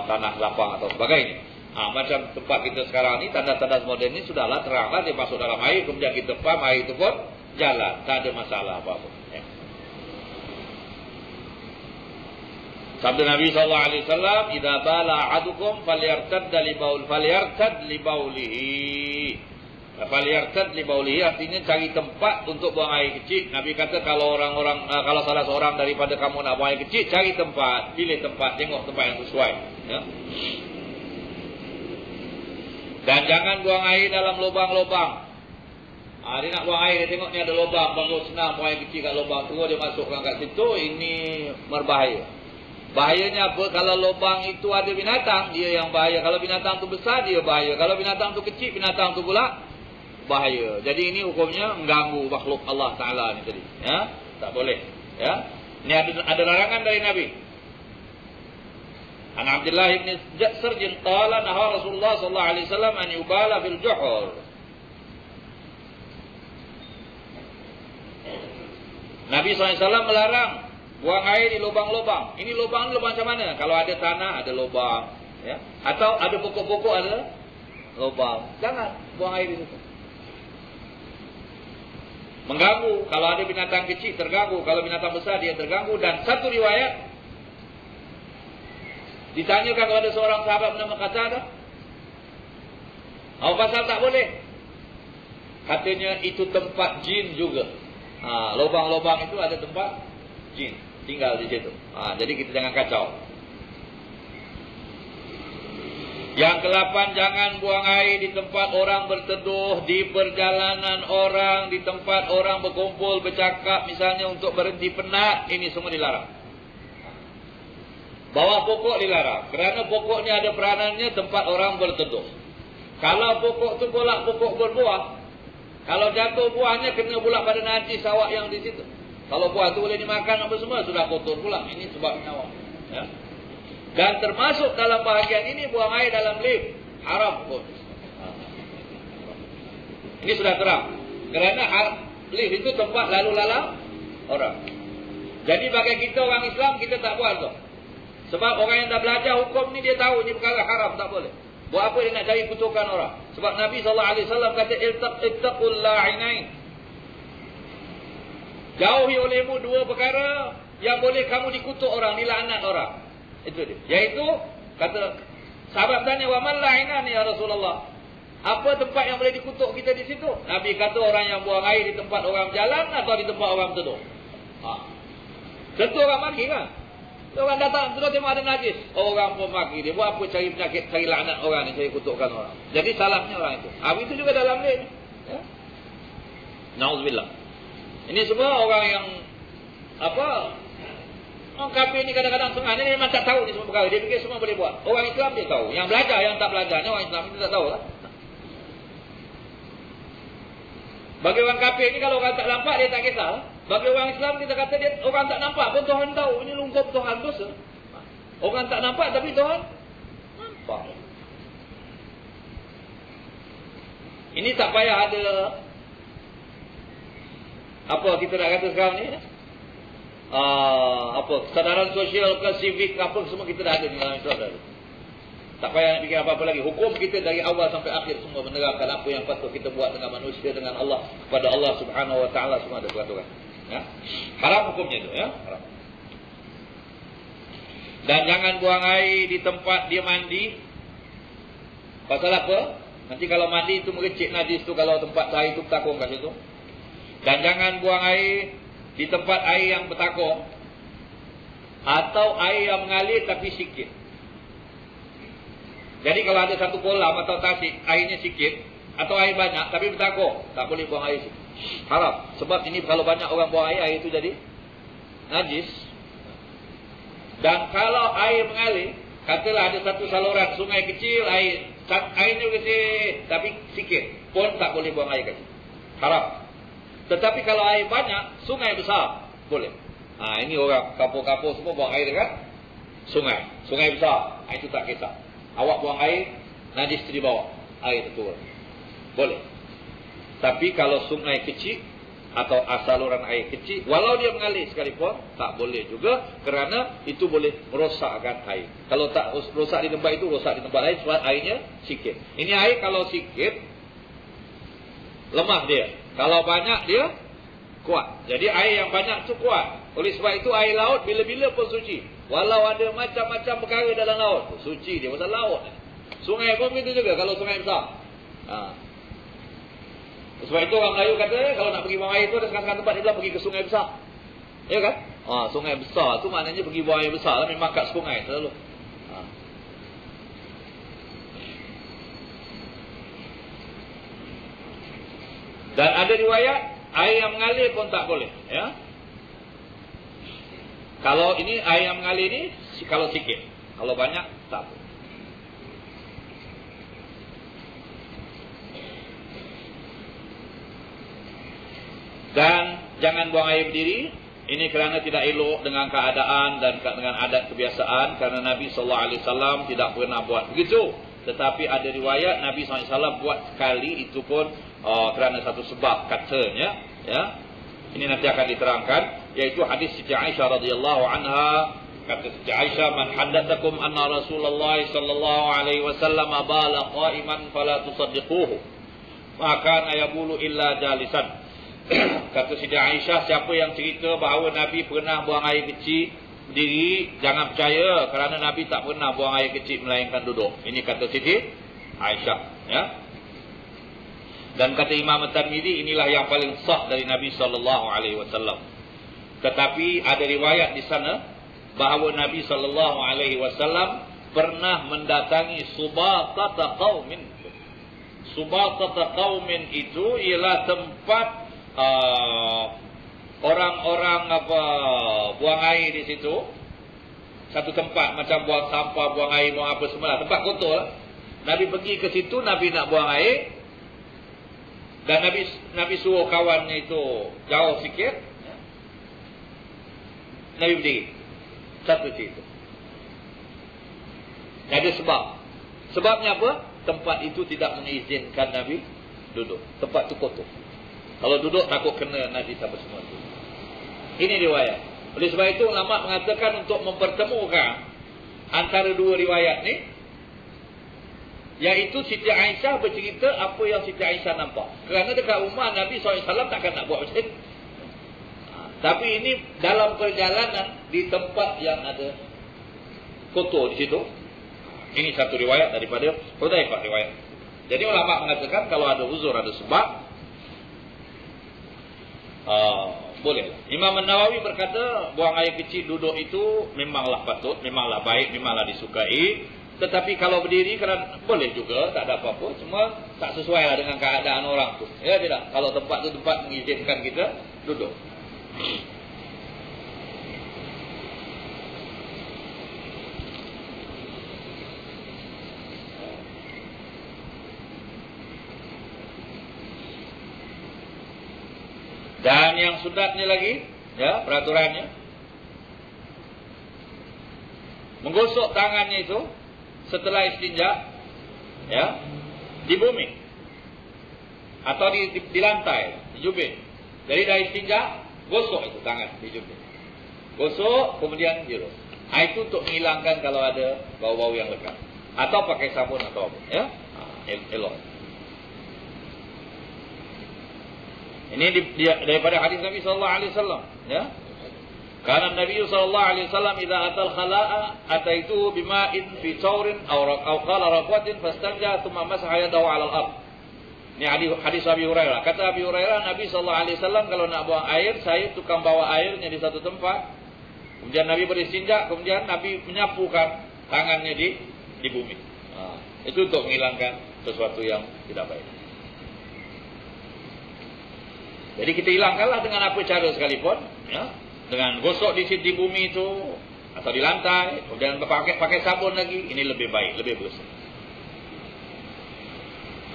tanah lapang atau sebagainya. Macam tempat kita sekarang ni, tandas-tandas moden ni sudahlah teranglah dia masuk dalam air, kemudian kita pam air itu pun jalan, tak ada masalah apa-apa. Ya. Sabda Nabi sallallahu alaihi wasallam, "Idza bala ahadukum falyartad li baulihi." Falyartad li baulihi artinya cari tempat untuk buang air kecil. Nabi kata kalau kalau salah seorang daripada kamu nak buang air kecil, cari tempat, pilih tempat, tengok tempat yang sesuai, ya. Dan jangan buang air dalam lubang-lubang. Dia nak buang air, dia tengok ni ada lubang, bagus senang buang air kecil kat lubang tu, dia masukkan kat situ, ini berbahaya. Bahayanya apa? Kalau lubang itu ada binatang, dia yang bahaya. Kalau binatang tu besar, dia bahaya. Kalau binatang tu kecil, binatang tu pula bahaya. Jadi ini hukumnya mengganggu makhluk Allah Ta'ala ni tadi. Ya? Tak boleh. Ya? Ini ada larangan dari Nabi. An Abdullah ibn Sarjin qala naha Rasulullah sallallahu alaihi wasallam an yubala fil juhur. Nabi SAW melarang buang air di lubang-lubang. Ini lubang macam mana? Kalau ada tanah, ada lubang. Ya? Atau ada pokok-pokok, ada lubang. Jangan buang air di situ. Mengganggu. Kalau ada binatang kecil, terganggu. Kalau binatang besar, dia terganggu. Dan satu riwayat, ditanyakan kepada seorang sahabat bernama Qatadah, apa pasal tak boleh? Katanya itu tempat jin juga. Lubang-lubang itu ada tempat jin tinggal di situ. Jadi kita jangan kacau. Yang ke-8, jangan buang air di tempat orang berteduh, di perjalanan orang, di tempat orang berkumpul, bercakap, misalnya untuk berhenti penat. Ini semua dilarang. Bawah pokok dilarang, kerana pokok ni ada peranannya tempat orang berteduh. Kalau pokok tu pula pokok berbuah, kalau jatuh buahnya kena pula pada najis awak yang di situ. Kalau buah tu boleh dimakan apa semua, sudah kotor pula. Ini sebabnya awak. Ya. Dan termasuk dalam bahagian ini buang air dalam lift. Haram pun. Ini sudah terang. Kerana lift itu tempat lalu lalang orang. Jadi bagi kita orang Islam, kita tak buat tu. Sebab orang yang dah belajar hukum ni, dia tahu ni perkara haram, tak boleh. Buat apa dia nak cari kutukan orang? Sebab Nabi SAW kata, ittaqul la'inain. Jauhi olehmu dua perkara yang boleh kamu dikutuk orang, dilaknat orang. Itu dia. Iaitu, kata sahabat tanya, wa man la'inani ya Rasulullah? Apa tempat yang boleh dikutuk kita di situ? Nabi kata orang yang buang air di tempat orang berjalan atau di tempat orang berteduh. Tentu orang maki kan? Orang datang terus tengok ada najis. Orang pun maki dia. Buat apa cari penyakit, cari laknat orang ni, cari kutukkan orang. Jadi salahnya orang itu. Itu juga dalam dia. Ya? Na'udzubillah. Ini semua orang yang orang kafir ni kadang-kadang sengah. Dia memang tak tahu ni semua perkara. Dia fikir semua boleh buat. Orang Islam dia tahu. Yang belajar, yang tak belajar ni orang Islam dia tak tahu lah. Bagi orang kafir ni kalau orang tak nampak dia tak kisah. Bagi orang Islam kita kata dia orang tak nampak pun Tuhan tahu. Ini lungkup Tuhan dosa. Orang tak nampak tapi Tuhan nampak. Ini tak payah ada apa kita nak kata sekarang ni. Kesadaran sosial ke civic ke apa semua kita dah ada di dalam Islam. Tak payah nak fikir apa-apa lagi. Hukum kita dari awal sampai akhir semua menerangkan apa yang patut kita buat dengan manusia, dengan Allah, kepada Allah Subhanahu Wa Taala, semua ada peraturan. Ya. Haram hukumnya itu, ya. Haram. Dan jangan buang air di tempat dia mandi. Pasal apa? Nanti kalau mandi itu mengecik najis tu, kalau tempat air itu bertakung kat situ. Dan jangan buang air di tempat air yang bertakung atau air yang mengalir tapi sikit. Jadi kalau ada satu kolam atau tasik, airnya sikit atau air banyak tapi bertakung, tak boleh buang air sikit. Haram. Sebab ini kalau banyak orang buang air itu jadi najis. Dan kalau air mengalir, katalah ada satu saluran sungai kecil, airnya kecil tapi sikit, pun tak boleh buang air kecil. Haram. Tetapi kalau air banyak, sungai besar, boleh. Ini orang kampung-kampung semua buang air dekat sungai. Sungai besar, itu tak kisah. Awak buang air, najis di bawah, air terturun. Boleh. Tapi kalau sungai kecil atau saluran air kecil, walau dia mengalir sekalipun, tak boleh juga, kerana itu boleh merosakkan air. Kalau tak rosak di tempat itu, rosak di tempat lain sebab airnya sikit. Ini air kalau sikit, lemah dia. Kalau banyak dia kuat. Jadi air yang banyak itu kuat. Oleh sebab itu air laut bila-bila pun suci. Walau ada macam-macam perkara dalam laut, suci dia pasal laut. Sungai pun begitu juga kalau sungai besar. Sebab itu orang Melayu kata kalau nak pergi buang air tu ada setengah-setengah tempat dia bilang pergi ke sungai besar. Ya kan? Sungai besar tu maknanya pergi buang air besar lah, memang kat sungai selalu. Dan ada riwayat air yang mengalir pun tak boleh, ya. Kalau ini air yang mengalir ni kalau sikit, kalau banyak tak boleh. Dan jangan buang air berdiri. Ini kerana tidak elok dengan keadaan dan dengan adat kebiasaan. Kerana Nabi SAW tidak pernah buat begitu. Tetapi ada riwayat Nabi SAW buat sekali, itu pun kerana satu sebab katanya. Ya. Ini nanti akan diterangkan. Iaitu hadis Siti Aisyah radhiyallahu anha. Kata Siti Aisyah, man haddatsakum anna Rasulullah sallallahu alaihi wasallam bala qa'iman fala tusaddiquhu. Maka ayabulu illa jalisan. Kata Siti Aisyah, siapa yang cerita bahawa Nabi pernah buang air kecil berdiri, jangan percaya, kerana Nabi tak pernah buang air kecil melainkan duduk. Ini kata Siti Aisyah, ya. Dan kata Imam At-Tirmidzi, inilah yang paling sah dari Nabi sallallahu alaihi wasallam. Tetapi ada riwayat di sana bahawa Nabi sallallahu alaihi wasallam pernah mendatangi Subatata qaumin. Subatata qaumin itu ialah tempat orang-orang buang air di situ. Satu tempat macam buang sampah, buang air, buang apa semua, tempat kotor lah. Nabi pergi ke situ, Nabi nak buang air. Dan Nabi suruh kawannya itu jauh sikit. Nabi berdiri. Satu situ. Ada sebab. Sebabnya apa? Tempat itu tidak mengizinkan Nabi duduk. Tempat itu kotor. Kalau duduk takut kena najis apa semua itu. Ini riwayat. Oleh sebab itu ulama mengatakan untuk mempertemukan antara dua riwayat ni, iaitu Siti Aisyah bercerita apa yang Siti Aisyah nampak. Kerana dekat rumah Nabi SAW takkan nak buat macam ni. Tapi ini dalam perjalanan di tempat yang ada kotor di situ. Ini satu riwayat daripada Hudzaifah riwayat. Jadi ulama mengatakan kalau ada uzur, ada sebab, boleh. Imam An-Nawawi berkata buang air kecil duduk itu memanglah patut, memanglah baik, memanglah disukai. Tetapi kalau berdiri kerana boleh juga, tak ada apa-apa. Cuma tak sesuai lah dengan keadaan orang tu. Ya tidak? Kalau tempat tu tempat mengizinkan kita duduk. Dan yang sunatnya lagi, ya, peraturannya, menggosok tangannya itu setelah istinja, ya, di bumi atau di lantai, di jubin. Jadi dah istinja, gosok itu tangan di jubin. Gosok, kemudian biru. Itu untuk menghilangkan kalau ada bau-bau yang lekat. Atau pakai sabun atau apa, ya, elok. Ini daripada hadis Nabi sallallahu alaihi wasallam, ya. Karena Nabi sallallahu alaihi wasallam idza atal khala'a ataitu bima'in fi taurin aw qala raqatin fastanja thumma masaha yadahu 'ala al-ard. Ini hadis Abi Hurairah. Kata Abi Hurairah, Nabi sallallahu alaihi wasallam kalau nak buang air, saya tukang bawa airnya di satu tempat. Kemudian Nabi beristinja, kemudian Nabi menyapukan tangannya di bumi. Itu untuk menghilangkan sesuatu yang tidak baik. Jadi kita hilangkanlah dengan apa cara sekalipun, ya, dengan gosok di bumi itu atau di lantai, kemudian pakai sabun lagi, ini lebih baik, lebih bersih.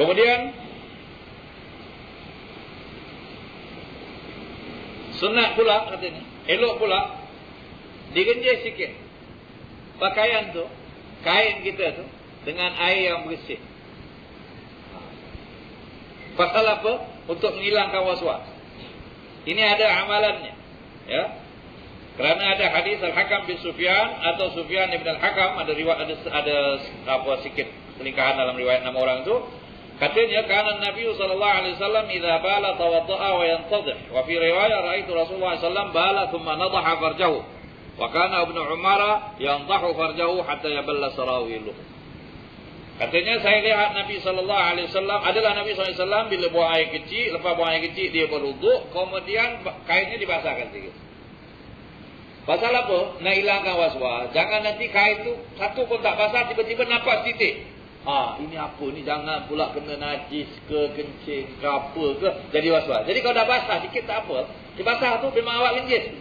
Kemudian sunat pula katanya, elok pula digenjis sikit pakaian tu, kain kita tu dengan air yang bersih. Pasal apa? Untuk menghilangkan waswas. Ini ada amalannya, ya. Kerana ada hadis Al-Hakam bin Sufyan atau Sufyan ibn Al-Hakam, ada riwayat, ada apa sikit selingkahan dalam riwayat nama orang itu. Katanya kana Nabi sallallahu alaihi wasallam idza bala tawaddaa wa yantadih. Wa fi riwayat raaitu Rasulullah sallallahu alaihi wasallam bala thumma nadaha farjahu. Wa kana Ibnu Umar yandahu farjahu hatta yaballa sarawiluh. Katanya saya lihat Nabi sallallahu alaihi wasallam, adalah Nabi sallallahu alaihi wasallam bila buang air kecil, lepas buang air kecil dia berwuduk, kemudian kainnya dibasahkan sikit. Pasal apa? Nak hilangkan waswas. Jangan nanti kain tu satu pun tak basah, tiba-tiba nampak titik. Ini apa ni? Jangan pula kena najis ke, kencing ke, apa ke, jadi waswas. Jadi kalau dah basah sikit tak apa. Dibasah tu memang awak genjis.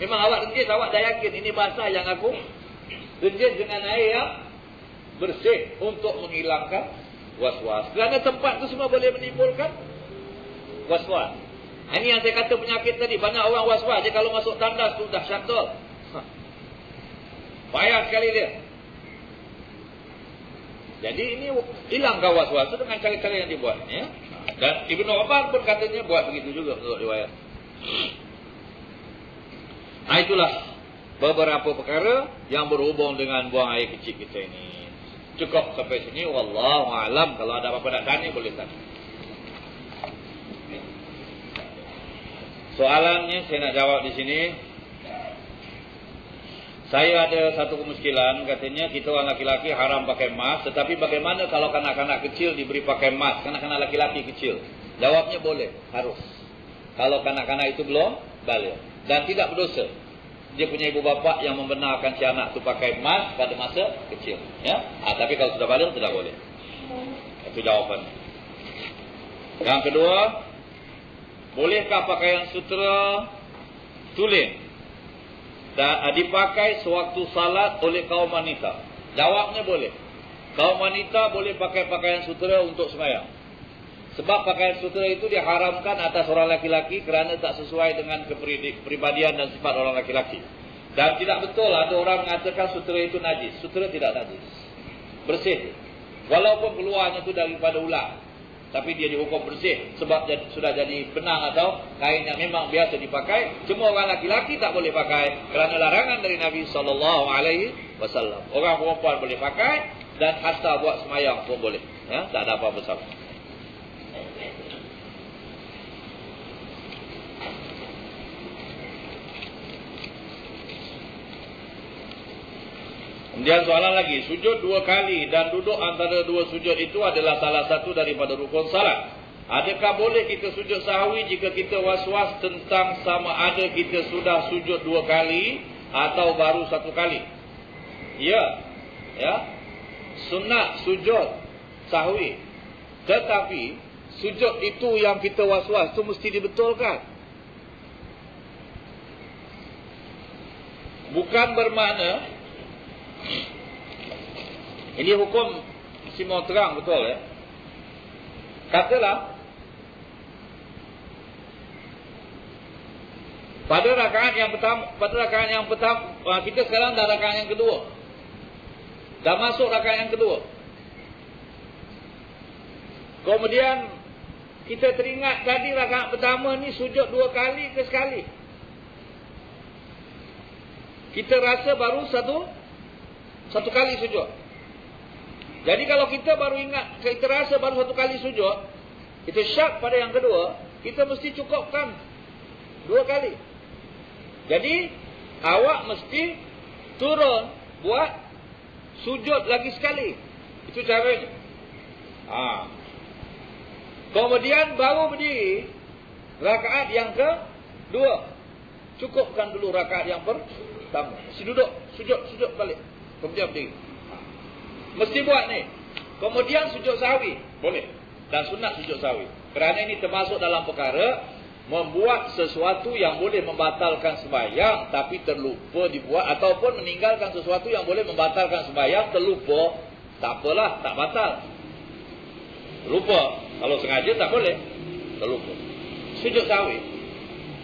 Memang awak genjis, awak dah yakin ini basah yang aku genjis dengan air yang bersih untuk menghilangkan waswas. Kerana tempat tu semua boleh menimbulkan waswas. Ini yang saya kata penyakit tadi. Banyak orang waswas. Dia kalau masuk tandas tu dah syadol. Payah sekali dia. Jadi ini hilangkan waswas tu dengan cara-cara yang dibuat, ya. Dan Ibnu Umar pun katanya buat begitu juga menurut riwayat. Itulah beberapa perkara yang berhubung dengan buang air kecil kita ini. Cukup sampai sini. Wallahu a'lam. Kalau ada apa-apa nak tanya, boleh tanya. Soalannya saya nak jawab di sini. Saya ada satu kemuskilan, katanya kita orang laki-laki haram pakai mask. Tetapi bagaimana kalau kanak-kanak kecil diberi pakai mask? Kanak-kanak laki-laki kecil. Jawabnya boleh, harus. Kalau kanak-kanak itu belum balik. Dan tidak berdosa. Dia punya ibu bapa yang membenarkan si anak itu pakai mask pada masa kecil, ya. Tapi kalau sudah balik tidak boleh. Itu jawapannya. Yang kedua, bolehkah pakaian sutera tulen dan dipakai sewaktu salat oleh kaum wanita? Jawabnya boleh. Kaum wanita boleh pakai pakaian sutera untuk sembahyang. Sebab pakaian sutera itu diharamkan atas orang laki-laki kerana tak sesuai dengan kepribadian dan sifat orang laki-laki. Dan tidak betul ada orang mengatakan sutera itu najis. Sutera tidak najis. bersih. Walaupun keluarnya itu daripada ular, tapi dia dihukum bersih sebab sudah jadi benang atau kain yang memang biasa dipakai. Cuma orang laki-laki tak boleh pakai kerana larangan dari Nabi SAW. Orang perempuan boleh pakai dan hatta buat semayang pun boleh. Ya, tak ada apa-apa besar. Kemudian soalan lagi, sujud 2 kali dan duduk antara 2 sujud itu adalah salah satu daripada rukun salat. Adakah boleh kita sujud sahwi jika kita was-was tentang sama ada kita sudah sujud 2 kali atau baru 1 kali? Ya. Ya. Sunat sujud sahwi. Tetapi sujud itu yang kita was-was itu mesti dibetulkan. Bukan bermakna ini hukum mesti mau terang betul ya. Katalah pada rakaat yang pertama kita sekarang dah rakaat yang kedua. Dah masuk rakaat yang kedua. Kemudian kita teringat tadi rakaat pertama ni sujud 2 kali ke sekali. Kita rasa baru satu kali sujud. Jadi kalau kita baru ingat, kita rasa baru 1 kali sujud, kita syak pada yang kedua, kita mesti cukupkan 2 kali. Jadi awak mesti turun buat sujud lagi sekali. Itu caranya. Kemudian baru berdiri rakaat yang kedua. Cukupkan dulu rakaat yang pertama. Mesti duduk, sujud balik. Kemudian berdiri. Mesti buat ni. Kemudian sujud sahwi. Boleh. Dan sunat sujud sahwi. Kerana ini termasuk dalam perkara membuat sesuatu yang boleh membatalkan sembahyang tapi terlupa dibuat, ataupun meninggalkan sesuatu yang boleh membatalkan sembahyang terlupa. Tak apalah, tak batal. Terlupa. Kalau sengaja tak boleh. Terlupa. Sujud sahwi.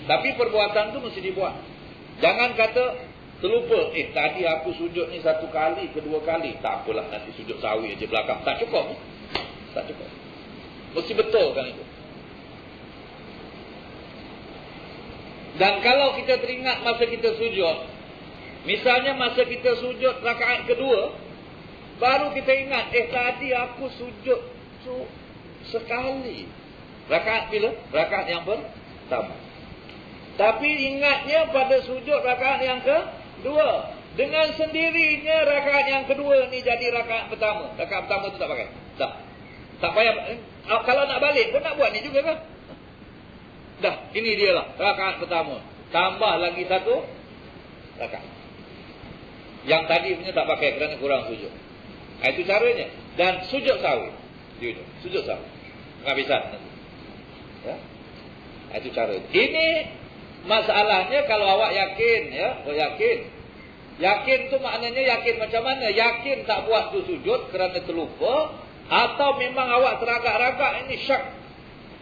Tapi perbuatan tu mesti dibuat. Jangan kata terlupa, tadi aku sujud ni 1 kali, kedua kali. Tak apalah, nanti sujud sahwi aja belakang. Tak cukup. Tak cukup. Mesti betul kan itu. Dan kalau kita teringat masa kita sujud, misalnya masa kita sujud rakaat kedua, baru kita ingat, tadi aku sujud sekali. Rakaat bila? Rakaat yang pertama. Tapi ingatnya pada sujud rakaat yang kedua. Dengan sendirinya rakaat yang kedua ni jadi rakaat pertama. Rakaat pertama tu tak pakai. Tak payah. Kalau nak balik pun nak buat ni juga kan. Dah, ini dia lah rakaat pertama. Tambah lagi 1 rakaat. Yang tadi punya tak pakai kerana kurang sujud. Itu caranya. Dan sujud sahwi. Sujud sahwi. Penghabisan nanti. Ya. Itu caranya. Ini masalahnya kalau awak yakin, ya, yakin tu maknanya yakin macam mana? Yakin tak buat tu sujud kerana terlupa, atau memang awak teragak-ragak ini syak,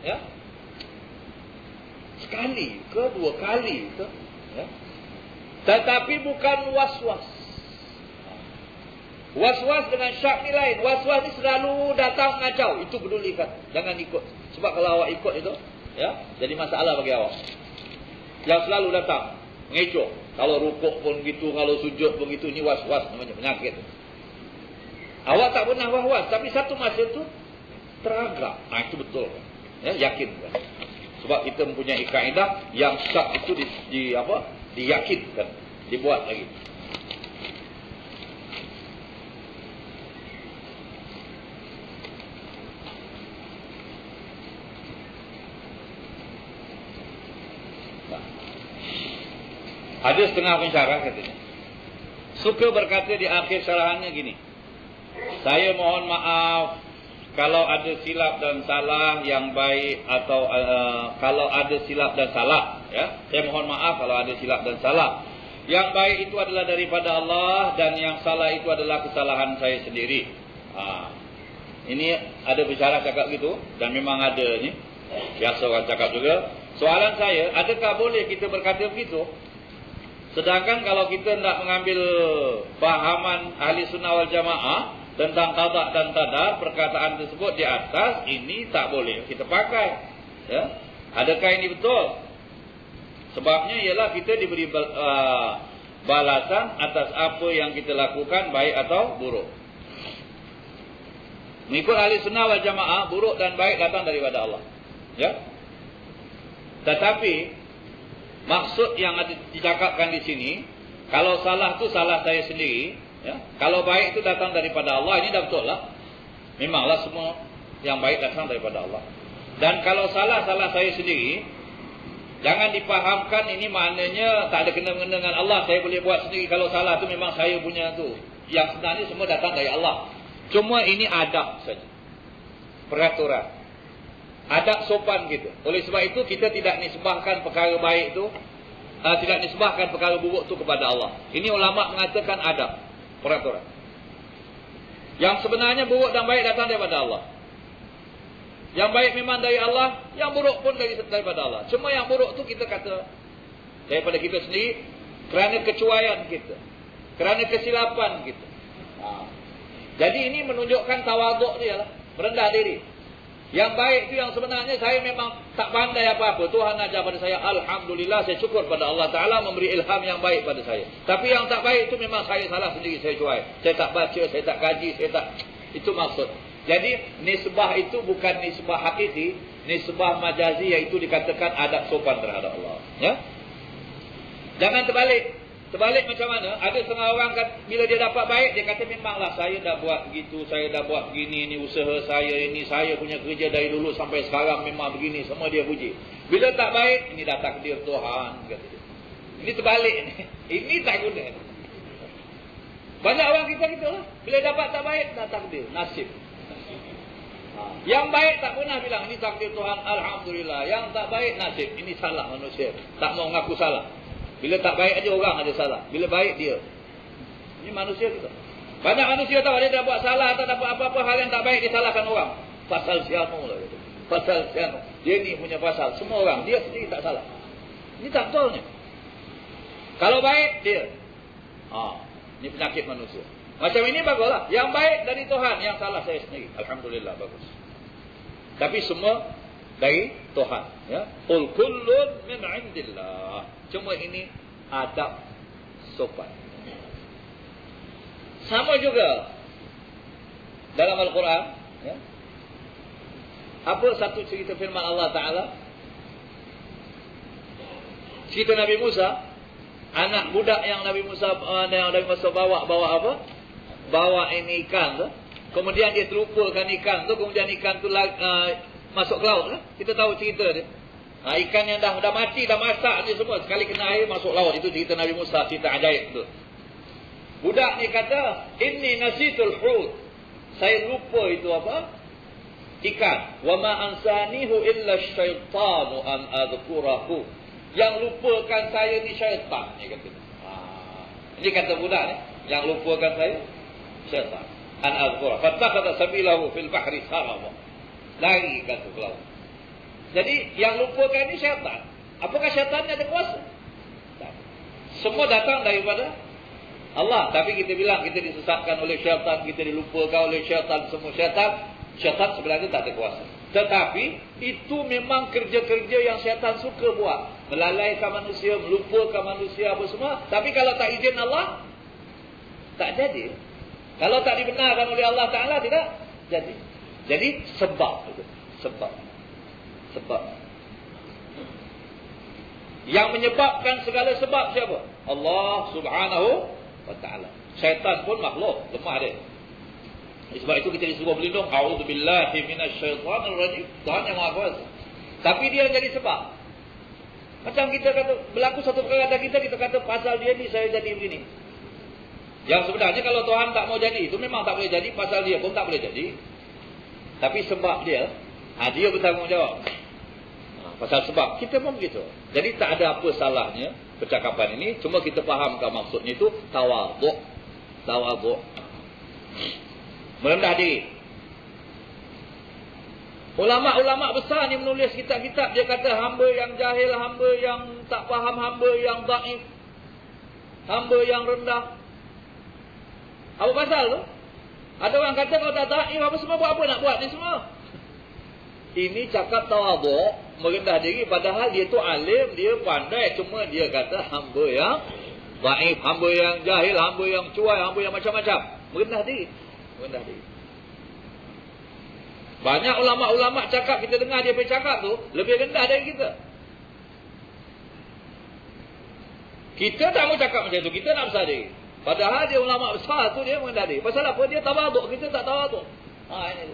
ya, sekali ke 2 kali ke, ya. Tetapi bukan was-was. Was-was dengan syak ni lain. Was-was ni selalu datang mengacau. Itu pedulikan. Jangan ikut. Sebab kalau awak ikut itu, ya, jadi masalah bagi awak. Yang selalu datang mengecoh. Kalau rukuk pun begitu, kalau sujud pun begitu. Ini was-was namanya, penyakit. Awak tak pernah was-was, tapi satu masa tu teragak. Itu betul. Ya, yakin kan? Sebab kita mempunyai kaedah yang syak itu diyakinkan, dibuat lagi. Ada setengah pensyarah katanya, suka berkata di akhir syarahannya gini, saya mohon maaf kalau ada silap dan salah yang baik, atau kalau ada silap dan salah, ya, saya mohon maaf kalau ada silap dan salah. Yang baik itu adalah daripada Allah, dan yang salah itu adalah kesalahan saya sendiri. Ini ada pensyarah cakap gitu, dan memang ada ni, biasa orang cakap juga. Soalan saya, adakah boleh kita berkata begitu? Sedangkan kalau kita nak mengambil fahaman ahli sunnah wal jamaah tentang qada dan qadar, perkataan tersebut di atas ini tak boleh kita pakai. Ya. Adakah ini betul? Sebabnya ialah kita diberi balasan atas apa yang kita lakukan, baik atau buruk. Mengikut ahli sunnah wal jamaah, buruk dan baik datang daripada Allah. Ya. Tetapi maksud yang dicakapkan di sini, kalau salah tu salah saya sendiri, ya. Kalau baik itu datang daripada Allah, ini dah betul lah. Memanglah semua yang baik datang daripada Allah. Dan kalau salah saya sendiri, jangan dipahamkan ini maknanya tak ada kena-mengena dengan Allah, saya boleh buat sendiri. Kalau salah tu memang saya punya tu. Yang sebenarnya semua datang dari Allah. Cuma ini adab saja. Peraturan. Adab sopan kita. Oleh sebab itu kita tidak nisbahkan perkara baik tu, tidak nisbahkan perkara buruk tu kepada Allah. Ini ulama mengatakan adab, peraturan. Yang sebenarnya buruk dan baik datang daripada Allah. Yang baik memang dari Allah, yang buruk pun daripada Allah. Cuma yang buruk tu kita kata daripada kita sendiri, kerana kecuaian kita, kerana kesilapan kita. Jadi ini menunjukkan tawaduk dia lah, merendah diri. Yang baik itu yang sebenarnya saya memang tak pandai apa-apa. Tuhan ajar pada saya, alhamdulillah, saya syukur pada Allah Ta'ala memberi ilham yang baik pada saya. Tapi yang tak baik itu memang saya salah sendiri, saya cuai. Saya tak baca, saya tak kaji, saya tak... Itu maksud. Jadi nisbah itu bukan nisbah hakiki, nisbah majazi, iaitu dikatakan adab sopan terhadap Allah. Ya? Jangan terbalik. Terbalik macam mana? Ada setengah orang bila dia dapat baik, dia kata memanglah saya dah buat begitu, saya dah buat begini, ini usaha saya, ini saya punya kerja dari dulu sampai sekarang memang begini, semua dia puji. Bila tak baik, ini dah takdir Tuhan, kata dia. Ini terbalik ni. Ini tak guna. Banyak orang kita lah. Bila dapat tak baik, dah takdir, nasib. Yang baik tak pernah bilang ini takdir Tuhan, alhamdulillah. Yang tak baik nasib, ini salah manusia. Tak mau ngaku salah. Bila tak baik aja orang ada salah. Bila baik dia. Ini manusia kita. Banyak manusia tahu dia dah buat salah atau dapat apa-apa hal yang tak baik, disalahkan orang. Pasal siapa lah gitu. Pasal siapa. Dia ni punya pasal. Semua orang. Dia sendiri tak salah. Ini tak betul ni. Kalau baik, dia. Ini penyakit manusia. Macam ini baguslah. Yang baik dari Tuhan. Yang salah saya sendiri. Alhamdulillah, bagus. Tapi semua dari Tuhan. Ya. Qul kullun min indillah. Cuma ini adab sopan. Sama juga dalam Al-Quran. Ya. Apa satu cerita firman Allah Ta'ala? Cerita Nabi Musa. Anak budak yang Nabi Musa bawa apa? Bawa ini ikan tu. Kemudian dia terlupakan ikan tu. Kemudian ikan tu masuk ke laut. Kita tahu cerita dia. Ikan yang dah mati, dah masak ni semua. Sekali kena air, masuk laut. Itu cerita Nabi Musa, cerita ajaib tu. Budak ni kata, inni nasitul hut. Saya lupa itu apa? Ikan. Wa ma ansanihu illa syaitanu an adhkurahu. Yang lupakan saya ni syaitan. Ni kata. Ini kata budak ni. Yang lupakan saya, syaitan. An adhkurahu. Fattakhadha sabilahu fil bahri saraba. Lari kata ke laut. Jadi yang lupakan ini syaitan. Apakah syaitannya ada kuasa? Tak. Semua datang daripada Allah. Tapi kita bilang kita disesatkan oleh syaitan, kita dilupakan oleh syaitan, semua syaitan. Syaitan sebenarnya tak ada kuasa. Tetapi itu memang kerja-kerja yang syaitan suka buat. Melalaikan manusia, melupakan manusia apa semua. Tapi kalau tak izin Allah, tak jadi. Kalau tak dibenarkan oleh Allah Ta'ala, tidak jadi. Jadi sebab itu. Sebab yang menyebabkan segala sebab siapa? Allah Subhanahu wa Ta'ala. Syaitan pun makhluk, lemah dia. Sebab itu kita disuruh berlindung, a'udzubillahi minasyaitanir rajim. Tuhan yang Maha Kuasa. Tapi dia jadi sebab. Macam kita kata berlaku satu perkara kita kata pasal dia ni saya jadi begini. Yang sebenarnya kalau Tuhan tak mau jadi, itu memang tak boleh jadi, pasal dia pun tak boleh jadi. Tapi sebab dia, dia bertanggungjawab. Pasal sebab kita pun begitu. Jadi tak ada apa salahnya percakapan ini. Cuma kita fahamkan maksudnya itu tawaduk. Tawaduk. Merendah diri. Ulama-ulama besar ni menulis kitab-kitab. Dia kata hamba yang jahil, hamba yang tak faham, hamba yang dhaif, hamba yang rendah. Apa pasal tu? Ada orang kata kalau tak tahu, apa semua buat apa nak buat ni semua? Ini cakap tawaduk, merendah diri, padahal dia tu alim, dia pandai, cuma dia kata hamba yang dhaif, hamba yang jahil, hamba yang cuai, hamba yang macam-macam. Merendah diri. Merendah diri. Banyak ulama-ulama cakap, kita dengar dia bercakap tu lebih rendah dari kita. Kita tak mau cakap macam tu, kita nak besar diri. Padahal dia ulama besar tu dia merendah diri. Pasal apa? Dia tawaduk, kita tak tawaduk. Ini.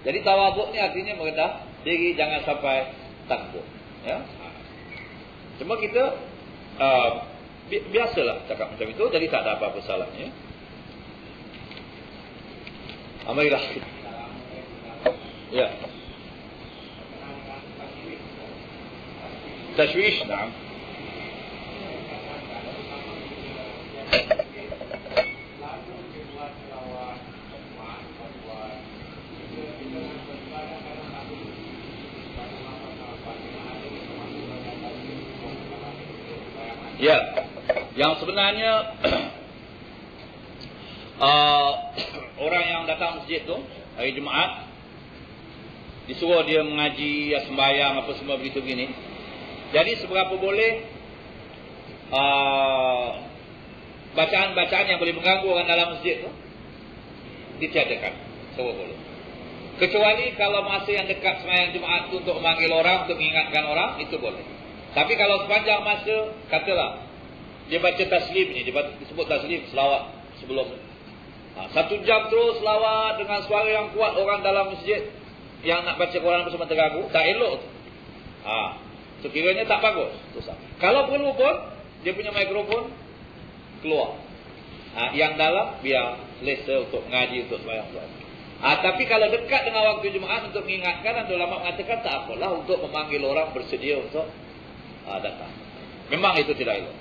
Jadi tawaduk ni artinya merendah diri, jangan sampai takut. Ya. Cuma kita biasalah cakap macam itu, jadi tak ada apa-apa salahnya. Amarilah. Ya. Tashwish, naam. Ya, yang sebenarnya orang yang datang masjid tu hari Jumaat disuruh dia mengaji, sembahyang apa semua begitu begini. Jadi seberapa boleh bacaan-bacaan yang boleh mengganggu orang dalam masjid tu ditiadakan, semua boleh. Kecuali kalau masa yang dekat sembahyang Jumaat tu untuk memanggil orang, untuk mengingatkan orang, itu boleh. Tapi kalau sepanjang masa, katalah dia baca taslim ni, dia disebut taslim, selawat sebelum 1 jam terus selawat dengan suara yang kuat, orang dalam masjid yang nak baca Quran bersama terganggu, tak elok tu. Sekiranya tak bagus. Kalau perlu pun, dia punya mikrofon keluar. Yang dalam biar selesa untuk mengaji, untuk sembahyang. Tapi kalau dekat dengan waktu Jumaat untuk mengingatkan, dan ulama mengatakan tak apalah untuk memanggil orang bersedia untuk datang. Memang itu tidak elok.